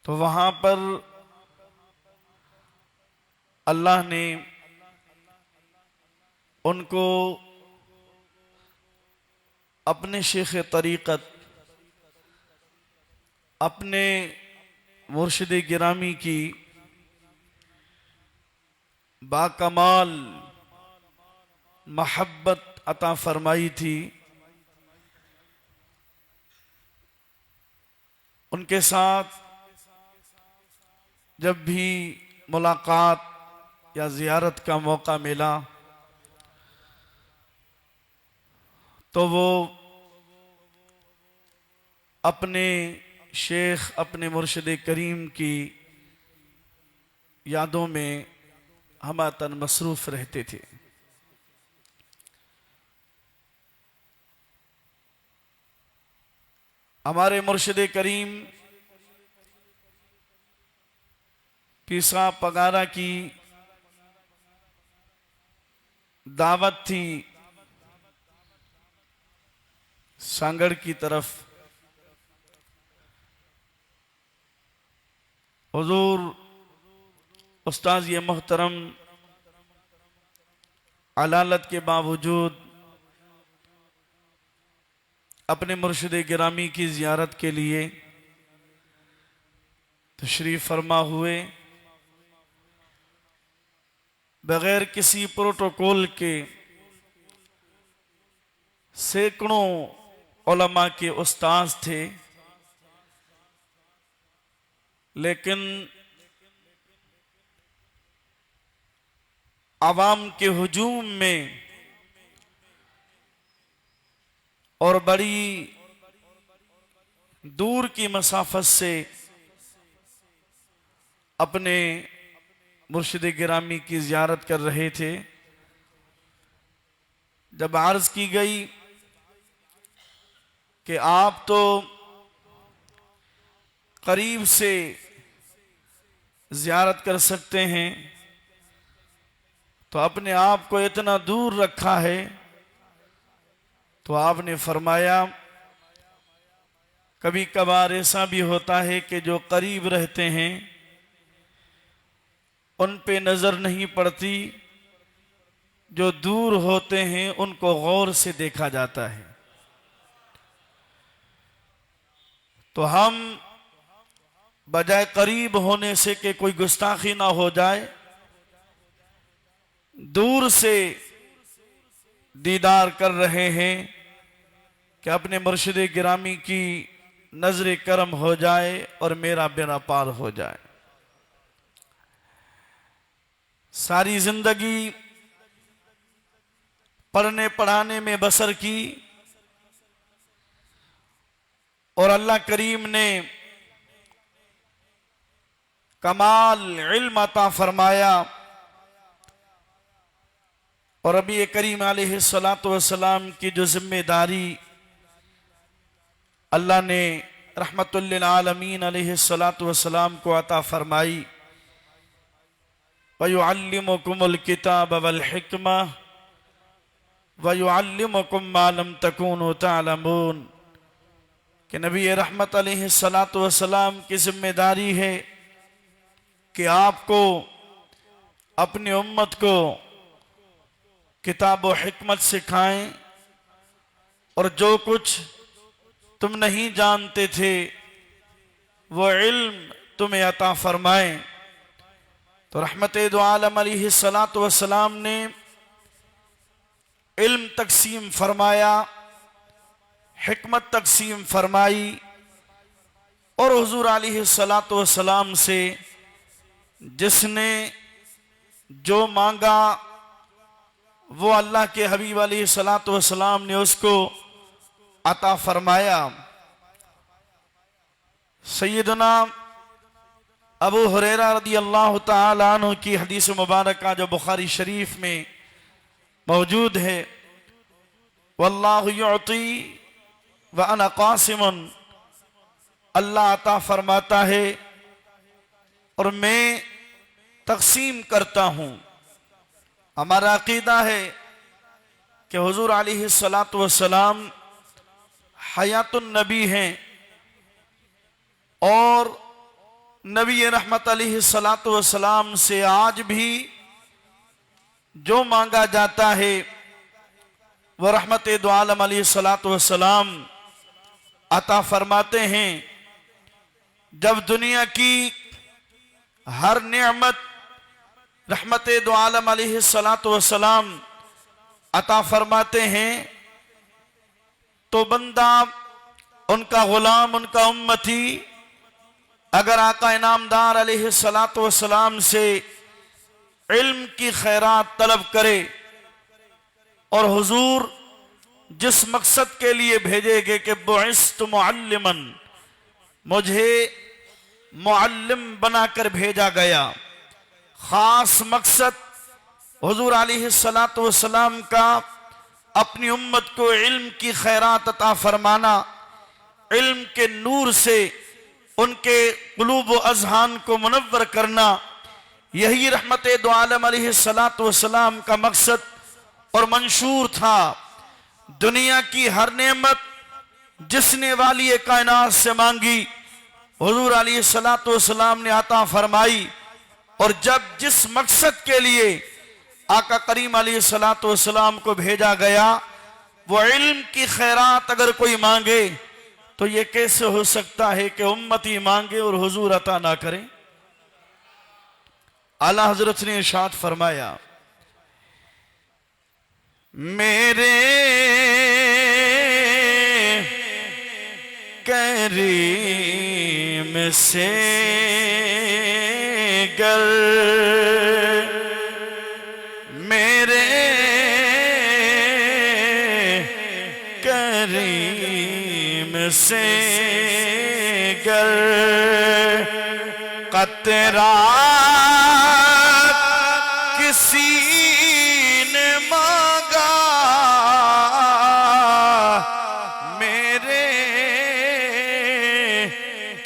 तो वहाँ पर अल्लाह ने उनको अपने शेख तरीक़त, अपने मुर्शिद गिरामी की बाकमाल महब्बत अता फरमाई थी। उनके साथ जब भी मुलाकात या ज़ियारत का मौका मिला तो वो अपने शेख, अपने मुर्शिद करीम की यादों में हमातन मसरूफ़ रहते थे। हमारे मुर्शिद करीम पीसा पगारा की दावत थी सांगड़ की तरफ। हुजूर उस्ताद ये मोहतरम अलालत के बावजूद अपने मुर्शिद गिरामी की ज़ियारत के लिए तशरीफ़ फरमा हुए, बग़ैर किसी प्रोटोकॉल के सैकड़ों उलमा के उस्ताद थे, लेकिन आवाम के हुजूम में और बड़ी दूर की मसाफत से अपने मुर्शिद गिरामी की ज़ियारत कर रहे थे। जब अर्ज़ की गई कि आप तो करीब से ज़ियारत कर सकते हैं, तो अपने आप को इतना दूर रखा है, तो आपने फरमाया कभी कभार ऐसा भी होता है कि जो करीब रहते हैं उन पे नज़र नहीं पड़ती, जो दूर होते हैं उनको गौर से देखा जाता है। तो हम बजाय करीब होने से कि कोई गुस्ताखी ना हो जाए, दूर से दीदार कर रहे हैं कि अपने मुर्शिद गिरामी की नजर करम हो जाए और मेरा बेड़ा पार हो जाए। सारी जिंदगी पढ़ने पढ़ाने में बसर की और अल्लाह करीम ने कमाल इल्म अता फरमाया और अभी करीम अलैहिस्सलातु वस्सलाम की जो जिम्मेदारी अल्लाह ने रहमतुल लिल आलमीन अलैहिस्सलातु वस्सलाम को अता फरमाई, वयुअल्लिमुकुमुल किताब वल हिक्मा वयुअल्लिमुकुम मा लम तकूनु तअलमून। कि नबी रहमत अलैहिस्सलातु वस्सलाम की जिम्मेदारी है कि आपको अपनी उम्मत को किताब व हिकमत सिखाएं और जो कुछ तुम नहीं जानते थे वो इल्म तुम्हें अता फरमाएं। तो रहमत दो आलम अलैहिस्सलातु वस्सलाम ने इल्म तकसीम फरमाया, हिकमत तकसीम फरमाई और हुजूर अलैहिस्सलातु वस्सलाम से जिसने जो मांगा वो अल्लाह के हबीब अलैहिस्सलातु वस्सलाम ने उसको अता फरमाया। सैयदना अबू हुरैरा रदी अल्लाह तआला अन्हु की हदीस मुबारक जो बुखारी शरीफ में मौजूद है, वल्लाहु युअती व अना कासिमुन, अल्लाह अता फरमाता है और मैं तकसीम करता हूं। हमारा अकीदा है कि हुजूर अलैहिस्सलातु वस्सलाम हयातुन नबी हैं और नबी रहमत अलैहिस्सलातु वस्सलाम से आज भी जो मांगा जाता है वह रहमत दो आलम अलैहिस्सलातु वस्सलाम अता फरमाते हैं। जब दुनिया की हर नेमत रहमत दो आलम अलैहिस्सलातु वस्सलाम अता फरमाते हैं तो बंदा, उनका गुलाम, उनका उम्मती अगर आका इनामदार अलैहिस्सलातु वस्सलाम से इल्म की खैरात तलब करे और हुजूर जिस मकसद के लिए भेजे गए कि बुइस्तु मुअल्लिमन, मुझे मुअल्लिम बनाकर भेजा गया, खास मकसद हुजूर अलैहिस्सलातु वस्सलाम का अपनी उम्मत को इल्म की खैरात अता फरमाना, इल्म के नूर से उनके कुलूब व अज़हान को मुनव्वर करना, यही रहमत दो आलम अलैहिस्सलातु वस्सलाम का मकसद और मंशूर था। दुनिया की हर नेमत जिसने वाली कायनात से मांगी हुजूर अलैहिस्सलातु वस्सलाम ने अता फरमाई। और जब जिस मकसद के लिए आका करीम अलैहिस्सलातु वस्सलाम को भेजा गया वो इल्म की खैरात अगर कोई मांगे तो ये कैसे हो सकता है कि उम्मती मांगे और हुजूर अता ना करें। आला हजरत ने इरशाद फरमाया, मेरे करीम से गर, मेरे करीम से गर कतरा किसी ने मांगा, मेरे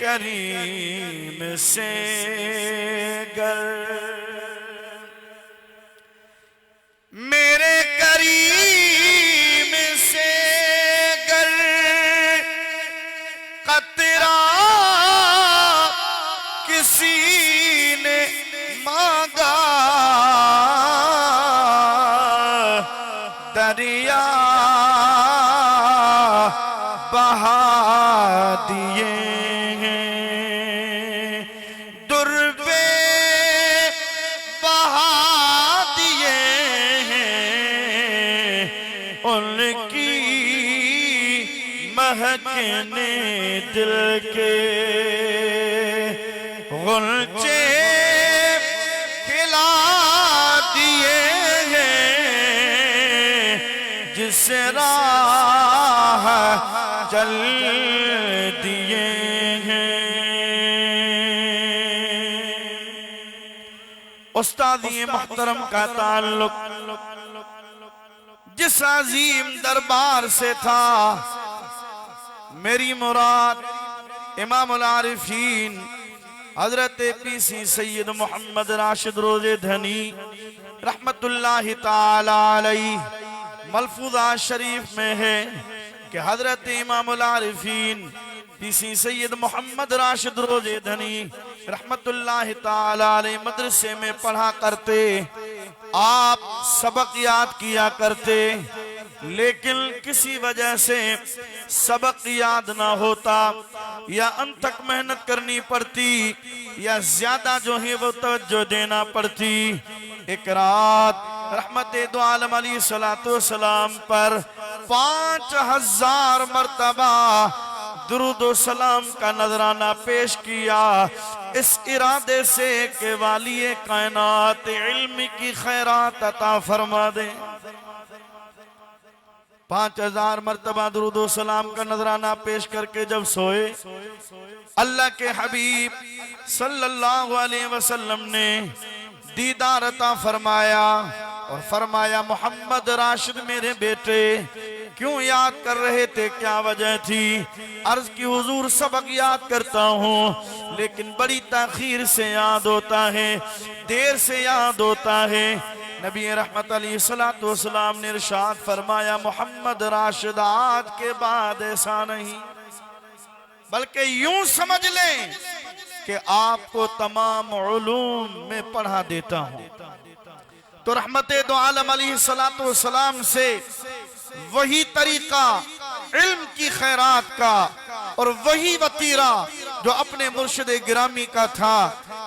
करीम से गर, मेरे करीम से गर कतरा किसी ने मांगा, दरिया बहा दिए हैं, दुर्बे बहा दिए हैं, उनकी महकने दिल के गुलचे खिला दिए हैं, जिस राह चल दिए हैं। उस्तादी मोहतरम का ताल्लुक जिस अजीम दरबार से था, मेरी मुराद इमामुल आरिफीन हजरत पीसी सैयद मोहम्मद राशिद रोजे धनी रहमतुल्लाहि ताला अलैहि मलफूजा शरीफ में है कि हजरत इमामुल आरिफीन पीसी सैयद मोहम्मद राशिद रोजे धनी रहमतुल्लाह ताला अलैह मदरसे में पढ़ा करते। आप सबक याद किया करते, लेकिन किसी वजह से सबक याद ना होता या अनथक मेहनत करनी पड़ती या ज्यादा जो है वो तवज्जो देना पड़ती। एक रात रहमते दो आलम अलैहिस्सलातु वस्सलाम पर 5000 मर्तबा दुरूद व सलाम का नजराना पेश किया, इस इरादे से कि वालिए कायनात इल्म की खैरात अता फरमा दे। 5000 मर्तबा दुरूद व सलाम का नजराना पेश करके जब सोए, अल्लाह के हबीब सल्लल्लाहु अलैहि वसल्लम ने दीदार अता फरमाया और फरमाया, मोहम्मद राशिद मेरे बेटे क्यों याद कर रहे थे, क्या वजह थी? अर्ज की हुजूर सबक याद करता हूँ लेकिन बड़ी ताखीर से याद होता है, देर से याद होता है। नबी रहमत अलैहिस्सलातु वस्सलाम ने इरशाद फरमाया, मोहम्मद राशिद आज के बाद ऐसा नहीं, बल्कि यूं समझ लें कि आपको तमाम उलूम में पढ़ा देता हूँ। तो रहमते दो आलम अलैहिस्सलातु वस्सलाम से वही तरीका इल्म की खैरात का और वही वतीरा जो अपने मुर्शिद गिरामी का था,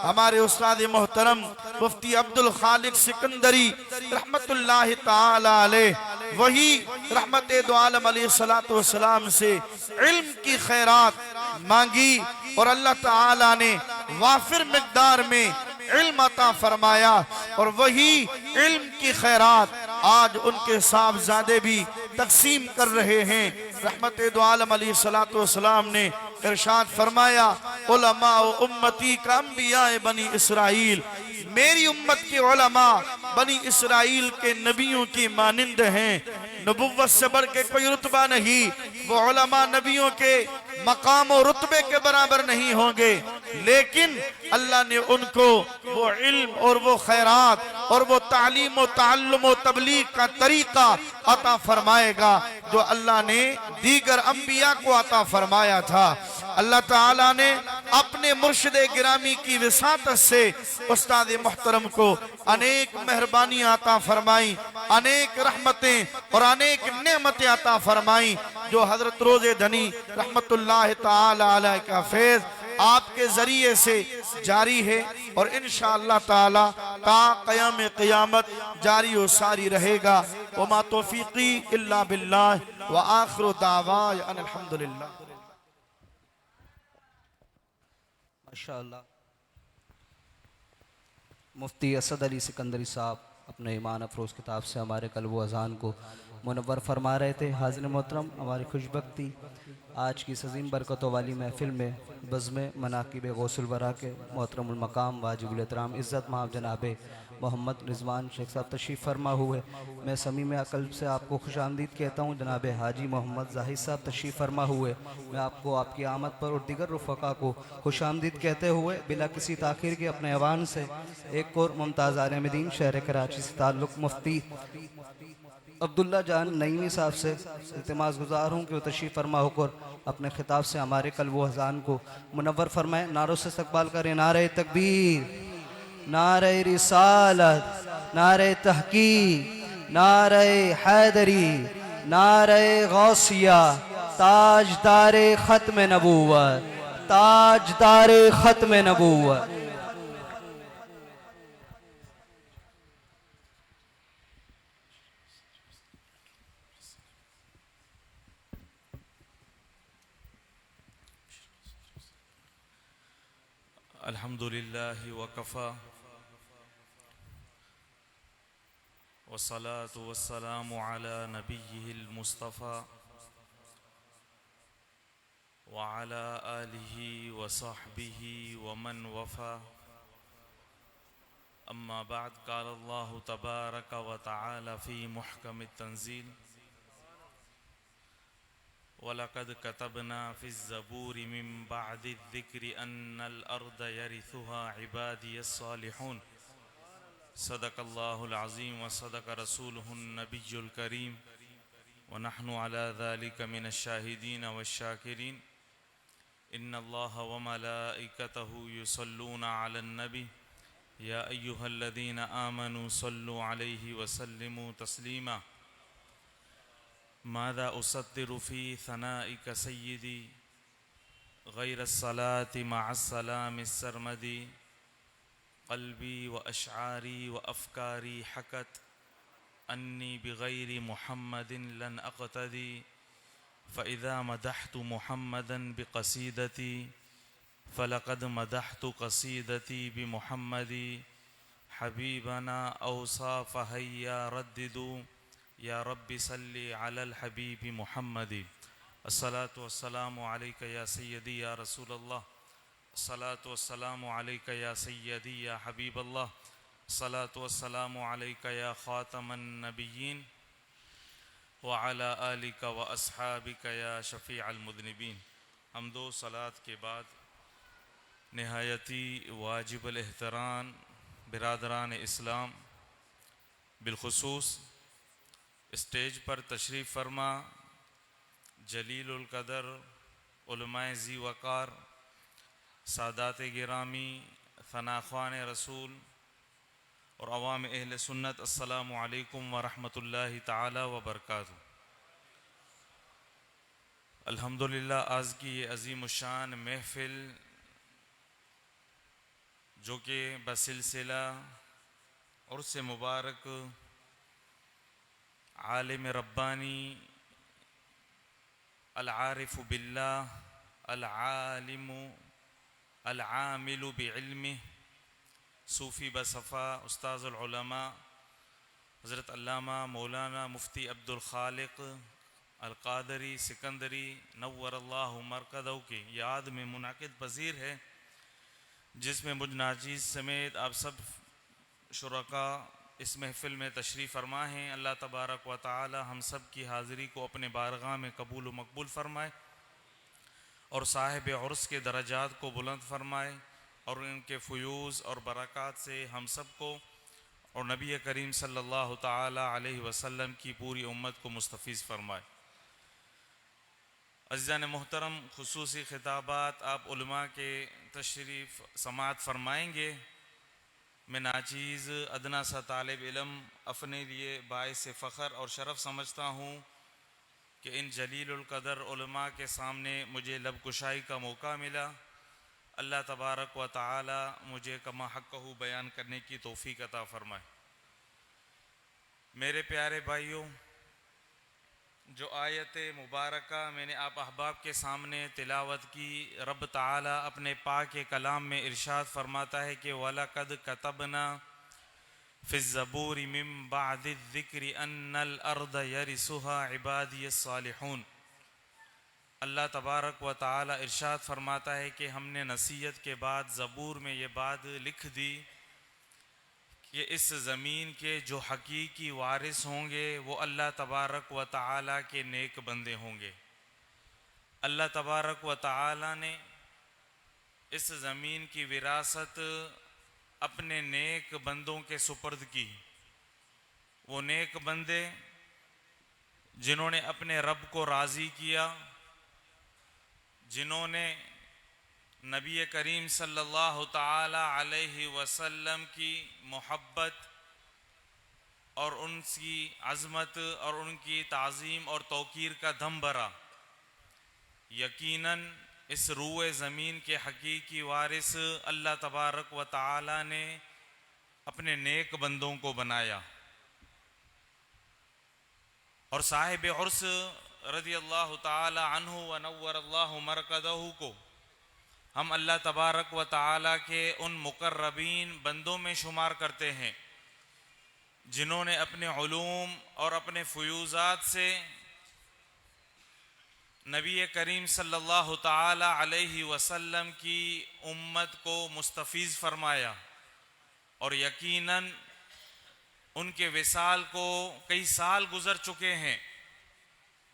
हमारे उस्ताद मोहतरम मुफ्ती अब्दुल खालिक सिकंदरी रहमतुल्लाह ताला अलैह, वही रहमते दो आलम अलैहिस्सलातु वस्सलाम से इल्म की खैरात मांगी और अल्लाह ताला ने वाफिर मिकदार में इल्म अता फरमाया। और वही इल्म की खैरात आज उनके साहबजादे भी तकसीम कर रहे हैं। रहमते दो आलम अलैहिस्सलातु वस्सलाम ने इरशाद फरमाया, उलमा उम्मती का अंबिया बनी इसराइल, मेरी उम्मत के उलमा बनी इसराइल के नबियों की मानिंद हैं। नबुव्वत से बढ़ के कोई रुतबा नहीं, वो उलमा नबियों के मकाम और रुतबे के बराबर नहीं होंगे, लेकिन अल्लाह ने उनको वो इल्म और वो खैरात और वो तालीम और ताल्लुम और तबलीग का तरीका अता फरमाएगा जो अल्लाह ने दीगर अंबिया को अता फरमाया था। अल्लाह ताला ने अपने मुर्शिद गिरामी की विसातत से उस्ताद मोहतरम को अनेक मेहरबानियां अता फरमाई, अनेक रहमतें और अनेक नेमतें अता फरमाई, जो हजरत रोजे धनी रहमतुल्लाह ताला अलैह का फैज़ आपके जरिए से जारी है और इंशाअल्लाह ताला ता क़याम क़यामत जारी और सारी रहेगा। व मा तौफीक़ी इल्ला बिल्लाह व आखिरु दावाया अनिल हम्दुलिल्लाह। माशाअल्लाह। मुफ्ती असद अली सिकंदरी साहब अपने ईमान अफरोज़ किताब से हमारे कल्ब व अज़ान को मुनव्वर फरमा रहे थे। हाज़िर मोहतरम, हमारी खुशबख्ती आज की सजीम बरकतों वाली महफिल में बज़्म मनाकिब गौसुल वरा के मोहतरमुल मकाम वाजिबुल एहतराम इज़्ज़त माब जनाब मोहम्मद रिजवान शेख साहब तशरीफ़ फरमा हुए। मैं समीम अक़ल्ब से आपको खुशामदीद कहता हूँ। जनाब हाजी मोहम्मद जाहिद साहब तशरीफ़ फरमा हुए, मैं आपको आपकी आमद पर और दीगर रुफ़क़ा को खुशामदीद कहते हुए बिला किसी ताख़ीर के अपने ऐवान से एक और मुमताज़ आलिम-ए-दीन शहर कराची से ताल्लुक़ मुफ्ती अब्दुल्ला जान नईमी साहब से इल्तिमास गुजार हूँ कि वो तशरीफ़ फरमा होकर अपने खिताब से हमारे कल्ब व अज़ान को मुनव्वर फरमाए। नारों से इस्तक़बाल करें, नारे तकबीर, नारे रिसालत, नारे तहकीक, नारे हैदरी, नारे गौसिया, ताजदारे ख़त्म नबूवत, ताजदारे ख़त्म नबूवत। अल्हम्दुलिल्लाहि वकफ़ा वस्सलातु वस्सलामु अला नबिय्यिहिल मुस्तफ़ा व अला आलिहि व सहबिहि व मन वफ़ा। अम्मा बाद, क़ाल अल्लाहु तबारक व तआला फ़ी मुहकमित तंज़ील, वलक़द कतबना फ़िज़्ज़बूरि मिन बअदि ज़िक्रि अन्नल अर्द यरिथुहा इबादियस सालिहून। सदक़ल्लाहुल अज़ीम व सदक़ रसूलुहुन नबियुल करीम व नहनु अला ज़ालिका मिनश शाहिदीन वश शाकिरीन। इन्नल्लाह व मलाइकतहु युसल्लूना अलन नबी या अय्युहल्लज़ीना आमनू सल्लु अलैहि व सल्लिमू तस्लीमा। मादा उसत्तिरु फी सनाइका सय्यदी गैर अस्सलाति मअस्सलामि सर्मदी क़ल्बी व अशआरी व अफ़कारी हकत अन्नी बिगैरि मुहम्मदिन लन अक़तदी फ़इज़ा मदहतु मुहम्मदन बिक़सीदती फ़लक़द मदहतु क़सीदती बिमुहम्मदी हबीबना औसा फ़हय्या रद्दिदू या रब्बि सल्लि अलल हबीबि मुहम्मदी। अस्सलातु वस्सलामु अलैका या सय्यदी या रसूलल्लाह, अस्सलातु वस्सलामु अलैका या सय्यदी या हबीबल्लाह, अस्सलातु वस्सलामु अलैका या ख़ातमन नबिय्यीन व अला आलिका व अस्हाबिका या शफ़ीअल मुज़निबीन। हम्दो सलात के बाद नहायती वाजिबुल एहतराम बिरादरान इस्लाम, बिलखुसूस स्टेज पर तशरीफ़ फरमा जलीलुल क़दर उलमाए ज़ी वक़ार सादात गिरामी फ़नाख़्वान रसूल और अवाम अहल सुन्नत, अस्सलामु अलैकुम व रहमतुल्लाहि ताला व बरकातुहू। अल्हम्दुलिल्लाह आज की ये अज़ीमुश्शान महफ़िल जो कि बसिलसिला और से मुबारक आलिम रब्बानी अल-आरिफ़ु बिल्लाह अल-आलिमु अल-आमिलु बिइल्मिह सूफ़ी बसफ़ा उस्ताज़ुल उलमा हज़रत अल्लामा मौलाना मुफ्ती अब्दुल खालिक अल-क़ादरी सिकंदरी नव्वरल्लाहु मरक़दहू की याद में मुनाक़िद पज़ीर है, जिसमें मुझ नाचीज़ समेत आप सब शुरका इस महफ़िल में तशरीफ़ फरमा हैं। अल्लाह तबारक व तआला हम सब की हाज़िरी को अपने बारगाह में कबूल व मकबूल फ़रमाए और साहिब उर्स के दरजात को बुलंद फ़रमाए और उनके फ़यूज़ और बरक़ात से हम सब को और नबी करीम सल्लल्लाहु ताला अलैहि वसल्लम की पूरी उम्मत को मुस्तफ़ीज़ फ़रमाए। अज़ीज़ान मोहतरम, खुसूसी ख़िताबात आप उलमा के तशरीफ़ समात फ़रमाएँगे। मैं नाचीज़ अदना सा तालिब इल्म अपने लिए बाइस फ़ख्र और शरफ़ समझता हूँ कि इन जलीलुल क़दर उलमा के सामने मुझे लब कुशाई का मौका मिला। अल्लाह तबारक व तआला मुझे कमा हक़्क़हू बयान करने की तौफ़ीक़ अता फ़रमाए। मेरे प्यारे भाइयों, जो आयत मुबारका मैंने आप अहबाब के सामने तिलावत की, रब ताला अपने पाक कलाम में इरशाद फरमाता है कि वलक़द कतबना फ़िज़्ज़बूरि मिन बअदिज़्ज़िक्रि अन्नल अर्द यरिसुहा इबादियस सालिहून। अल्लाह तबारक व तआला इरशाद फरमाता है कि हमने नसीहत के बाद ज़बूर में ये बात लिख दी कि इस ज़मीन के जो हकीकी वारिस होंगे वो अल्लाह तबारक व तआला के नेक बंदे होंगे। अल्लाह तबारक व तआला ने इस ज़मीन की विरासत अपने नेक बंदों के सुपर्द की। वो नेक बंदे जिन्होंने अपने रब को राज़ी किया, जिन्होंने नबी करीम सल्लल्लाहु ताला अलैहि वसल्लम की मोहब्बत और उनकी अज़मत और उनकी ताज़ीम और तौक़ीर का दम भरा। यकीनन इस रूए ज़मीन के हकीकी वारिस अल्लाह तबारक व तआला ने अपने नेक बंदों को बनाया और साहिब उर्स रज़ी अल्लाह ताला अन्हु व नव्वरल्लाहु मरक़दहू को हम अल्लाह तबारक व तआला के उन मुक़र्रबीन बंदों में शुमार करते हैं जिन्होंने अपने उलूम और अपने फ़ुयूज़ात से नबी करीम सल्लल्लाहु ताला अलैहि वसल्लम की उम्मत को मुस्तफ़ीज़ फरमाया। और यकीनन उनके विसाल को कई साल गुज़र चुके हैं,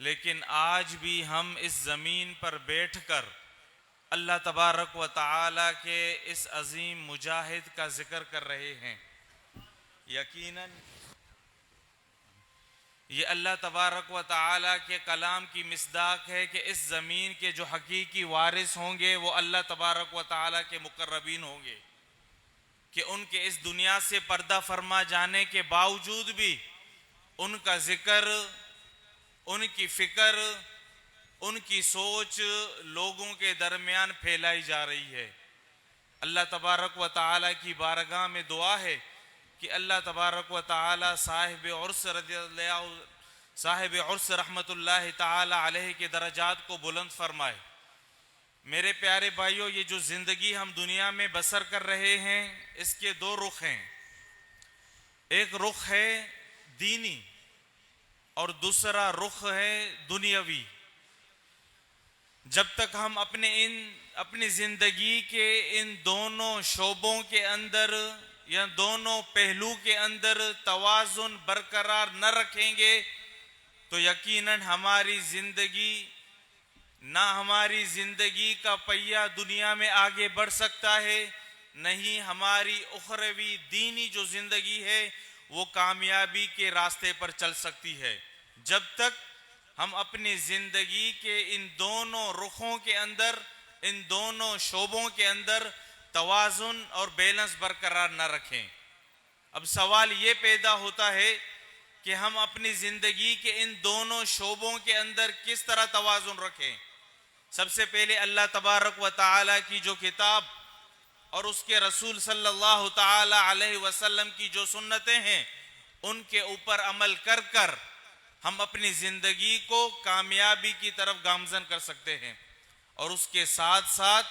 लेकिन आज भी हम इस ज़मीन पर बैठकर अल्लाह तबारक व तआला के इस अज़ीम मुजाहिद का ज़िक्र कर रहे हैं। ये अल्लाह तबारक व ताला के कलाम की मिसदाक है कि इस ज़मीन के जो हकीकी वारिस होंगे वो अल्लाह तबारक व ताला के मुकर्रबीन होंगे, कि उनके इस दुनिया से पर्दा फरमा जाने के बावजूद भी उनका जिक्र, उनकी फ़िक्र, उनकी सोच लोगों के दरमियान फैलाई जा रही है। अल्लाह तबारक व ताला की बारगाह में दुआ है कि अल्लाह तबारक व ताला साहिब उर्स रहमतुल्लाहि ताला अलैहि के दरजात को बुलंद फरमाए। मेरे प्यारे भाइयों, ये जो ज़िंदगी हम दुनिया में बसर कर रहे हैं इसके दो रुख हैं। एक रुख है दीनी और दूसरा रुख है दुनियावी। जब तक हम अपनी ज़िंदगी के इन दोनों शोबों के अंदर या दोनों पहलू के अंदर तवाज़ुन बरकरार न रखेंगे तो यकीनन हमारी ज़िंदगी का पहिया दुनिया में आगे बढ़ सकता है, नहीं हमारी उखरवी दीनी जो ज़िंदगी है वो कामयाबी के रास्ते पर चल सकती है। जब तक हम अपनी ज़िंदगी के इन दोनों रुखों के अंदर, इन दोनों शोबों के अंदर तवाज़ुन और बैलेंस बरकरार न रखें। अब सवाल ये पैदा होता है कि हम अपनी ज़िंदगी के इन दोनों शोबों के अंदर किस तरह तवाज़ुन रखें। सबसे पहले अल्लाह तबारक व ताला की जो किताब और उसके रसूल सल्लल्लाहु ताला अलैहि वसल्लम की जो सुन्नतें हैं उनके ऊपर अमल कर कर हम अपनी ज़िंदगी को कामयाबी की तरफ गामजन कर सकते हैं। और उसके साथ साथ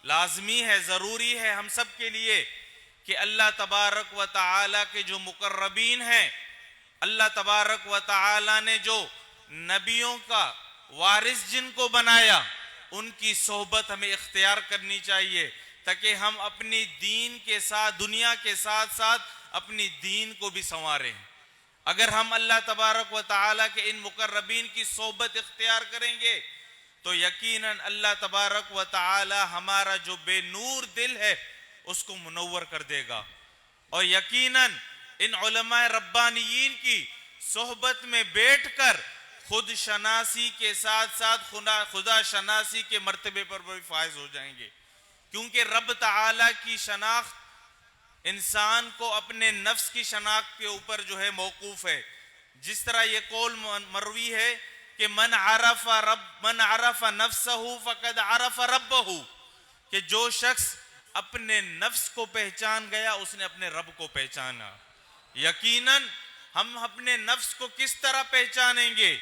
लाजमी है, ज़रूरी है हम सब के लिए कि अल्लाह तबारक व ताला के जो मुकर्रबीन हैं, अल्लाह तबारक व ताला ने जो नबियों का वारिस जिनको बनाया उनकी सोहबत हमें इख्तियार करनी चाहिए, ताकि हम अपनी दीन के साथ, दुनिया के साथ साथ अपनी दीन को भी संवारें। अगर हम अल्लाह तबारक व ताला के इन मुकर्रबीन की सोहबत इख्तियार करेंगे तो यकीनन अल्लाह तबारक व ताला हमारा जो बेनूर दिल है उसको मुनव्वर कर देगा। और यकीनन इन उलमाए रब्बानियीन की सोहबत में बैठकर खुद शनासी के साथ साथ खुदा शनासी के मर्तबे पर भी फायज हो जाएंगे, क्योंकि रब ताला की शनाख्त इंसान को अपने नफ्स की शनाख्त के ऊपर जो है मौकूफ है। जिस तरह ये कौल मरवी है कि मन आरफ़ा नफ्सहू फ़क़द आरफ़ा रब्बहू, कि जो शख्स अपने नफ्स को पहचान गया उसने अपने रब को पहचाना। यकीनन हम अपने नफ्स को किस तरह पहचानेंगे?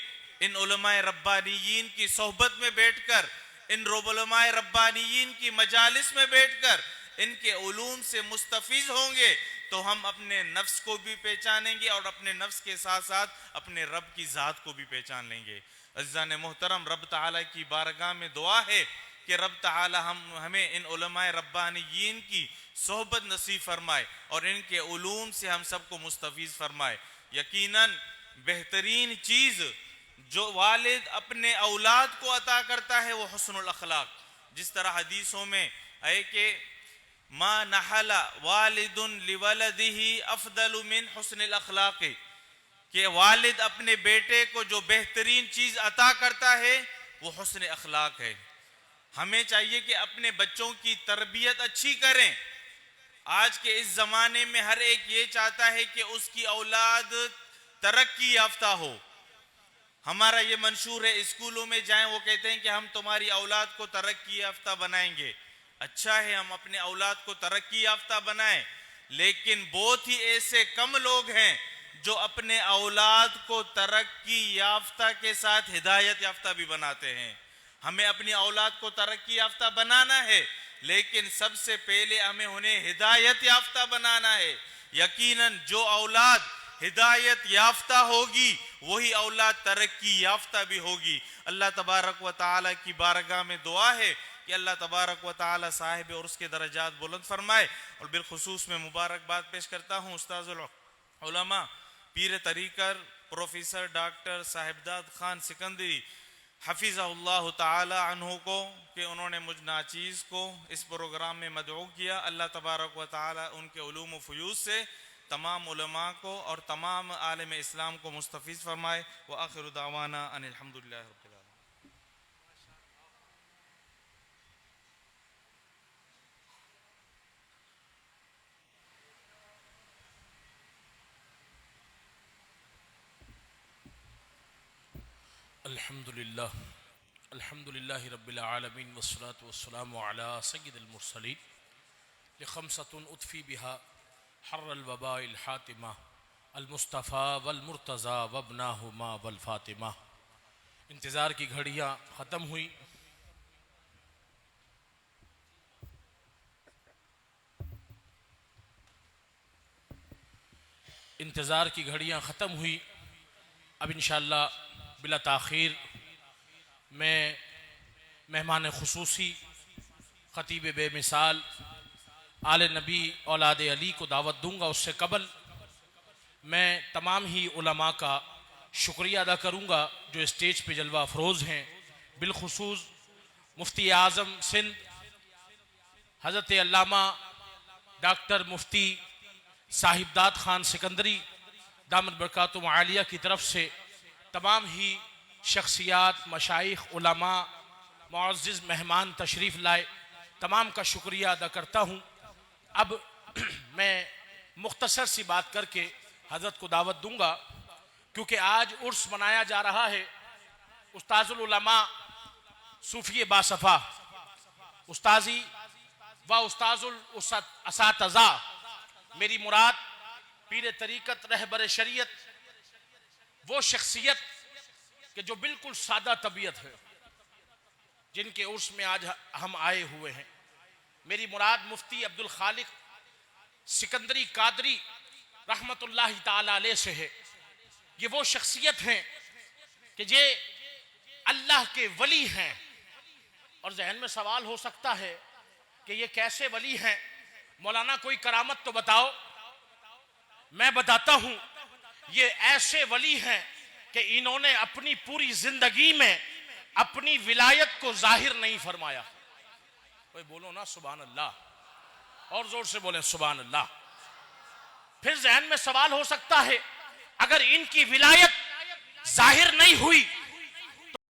इन उलमाए रब्बानियीन की सोहबत में बैठकर, इन उलमाए रब्बानियीन की मजालिस में बैठकर इनके उलूम से मुस्तफीज होंगे तो हम अपने नफ्स को भी पहचानेंगे और अपने नफ्स के साथ साथ अपने रब की ज़ात को भी पहचान लेंगे। अज़ीज़ान मोहतरम, रब ताला की बारगाह में दुआ है कि रब ताला हमें इन उलमाए रब्बानियीन की सोहबत नसीब फरमाए और इनके उलूम से हम सबको मुस्तफीज फरमाए। यकीनन बेहतरीन चीज़ जो वालिद अपने औलाद को अता करता है वो हुस्नुल अखलाक। जिस तरह हदीसों में है कि मा नहला वालिदुन लिवलदिही अफदलु मिन हुस्निल अखलाक, कि वालिद अपने बेटे को जो बेहतरीन चीज़ अता करता है वो हुस्न अखलाक है। हमें चाहिए कि अपने बच्चों की तरबियत अच्छी करें। आज के इस ज़माने में हर एक ये चाहता है कि उसकी औलाद तरक्की याफ्ता हो। हमारा ये मंशूर है, स्कूलों में जाएं वो कहते हैं कि हम तुम्हारी औलाद को तरक्की याफ्ता बनाएंगे। अच्छा है, हम अपने औलाद को तरक्की याफ्ता बनाएं, लेकिन बहुत ही ऐसे कम लोग हैं जो अपने औलाद को तरक्की याफ्ता के साथ हिदायत याफ्ता भी बनाते हैं। हमें अपनी औलाद को तरक्की याफ्ता बनाना है, लेकिन सबसे पहले हमें उन्हें हिदायत याफ्ता बनाना है। यकीनन जो औलाद हिदायत याफ्ता होगी वही औलाद तरक्की याफ्ता भी होगी। अल्लाह तबारक व ताला की बारगाह में दुआ है कि अल्लाह तबारक व ताला साहिब और उसके दरजात बुलंद फरमाए। और बिलखुसूस में मुबारकबाद पेश करता हूँ उस्ताजुल उलमा पीर तरीक़त प्रोफेसर डॉक्टर साहिबजाद खान सिकंदरी हफिज़हुल्लाह ताला अन्हु को कि उन्होंने मुझ नाचीज़ को इस प्रोग्राम में मदऊ किया। अल्लाह तबारक व ताला उनके उलूम व फ़यूज़ से तमाम उलमा को और तमाम आलम इस्लाम को मुस्तफ़ीज़ फरमाए। व आखिर दावाना अनिल हम्दुलिल्लाहि रब्बिल आलमीन। अल्हम्दुलिल्लाहि रब्बिल आलमीन वस्सलातु वस्सलामु अला सय्यिदिल मुरसलीन लिखमसतुन उतफ़ी बिहा हर्रल वबाइल हातिमा अल मुस्तफ़ा वल मुर्तज़ा वबनाहुमा वल फातिमा। इंतज़ार की घड़ियाँ ख़त्म हुई। इंतज़ार की घड़ियाँ ख़त्म हुई। अब इंशाअल्लाह बिला ताख़ीर मैं मेहमान खुसूसी ख़तीब बेमिसाल आले नबी औलाद अली को दावत दूंगा। उससे कबल मैं तमाम ही उलमा का शुक्रिया अदा करूंगा जो स्टेज पे जलवा अफरोज़ हैं। बिलखुसूस मुफ्ती आज़म सिंध हज़रत अल्लामा डॉक्टर मुफ्ती साहिबदाद ख़ान सिकंदरी दामद बरकातुहु आलिया की तरफ से तमाम ही शख्सियात, मशाइख, उलमा, मुअज़्ज़िज़ मेहमान तशरीफ़ लाए, तमाम का शुक्रिया अदा करता हूँ। अब मैं मुख्तसर सी बात करके हज़रत को दावत दूंगा, क्योंकि आज उर्स मनाया जा रहा है। उस्ताज़ुल उलमा सूफ़ी बासफ़ा उस्ताज़ी व उस्ताज़ुल असातिज़ा, मेरी मुराद पीर तरीक़त रहबर शरीयत, वो शख्सियत कि जो बिल्कुल सादा तबीयत है, जिनके उर्स में आज हम आए हुए हैं। मेरी मुराद मुफ्ती अब्दुल खालिक सिकंदरी कादरी रहमतुल्लाहि ताला अलैह से है। ये वो शख्सियत हैं कि जे अल्लाह के वली हैं। और जहन में सवाल हो सकता है कि ये कैसे वली हैं, मौलाना कोई करामत तो बताओ। मैं बताता हूं, ये ऐसे वली हैं कि इन्होंने अपनी पूरी जिंदगी में अपनी विलायत को जाहिर नहीं फरमाया। कोई बोलो ना सुभान अल्लाह, और जोर से बोले सुभान अल्लाह। फिर जहन में सवाल हो सकता है, अगर इनकी विलायत जाहिर नहीं हुई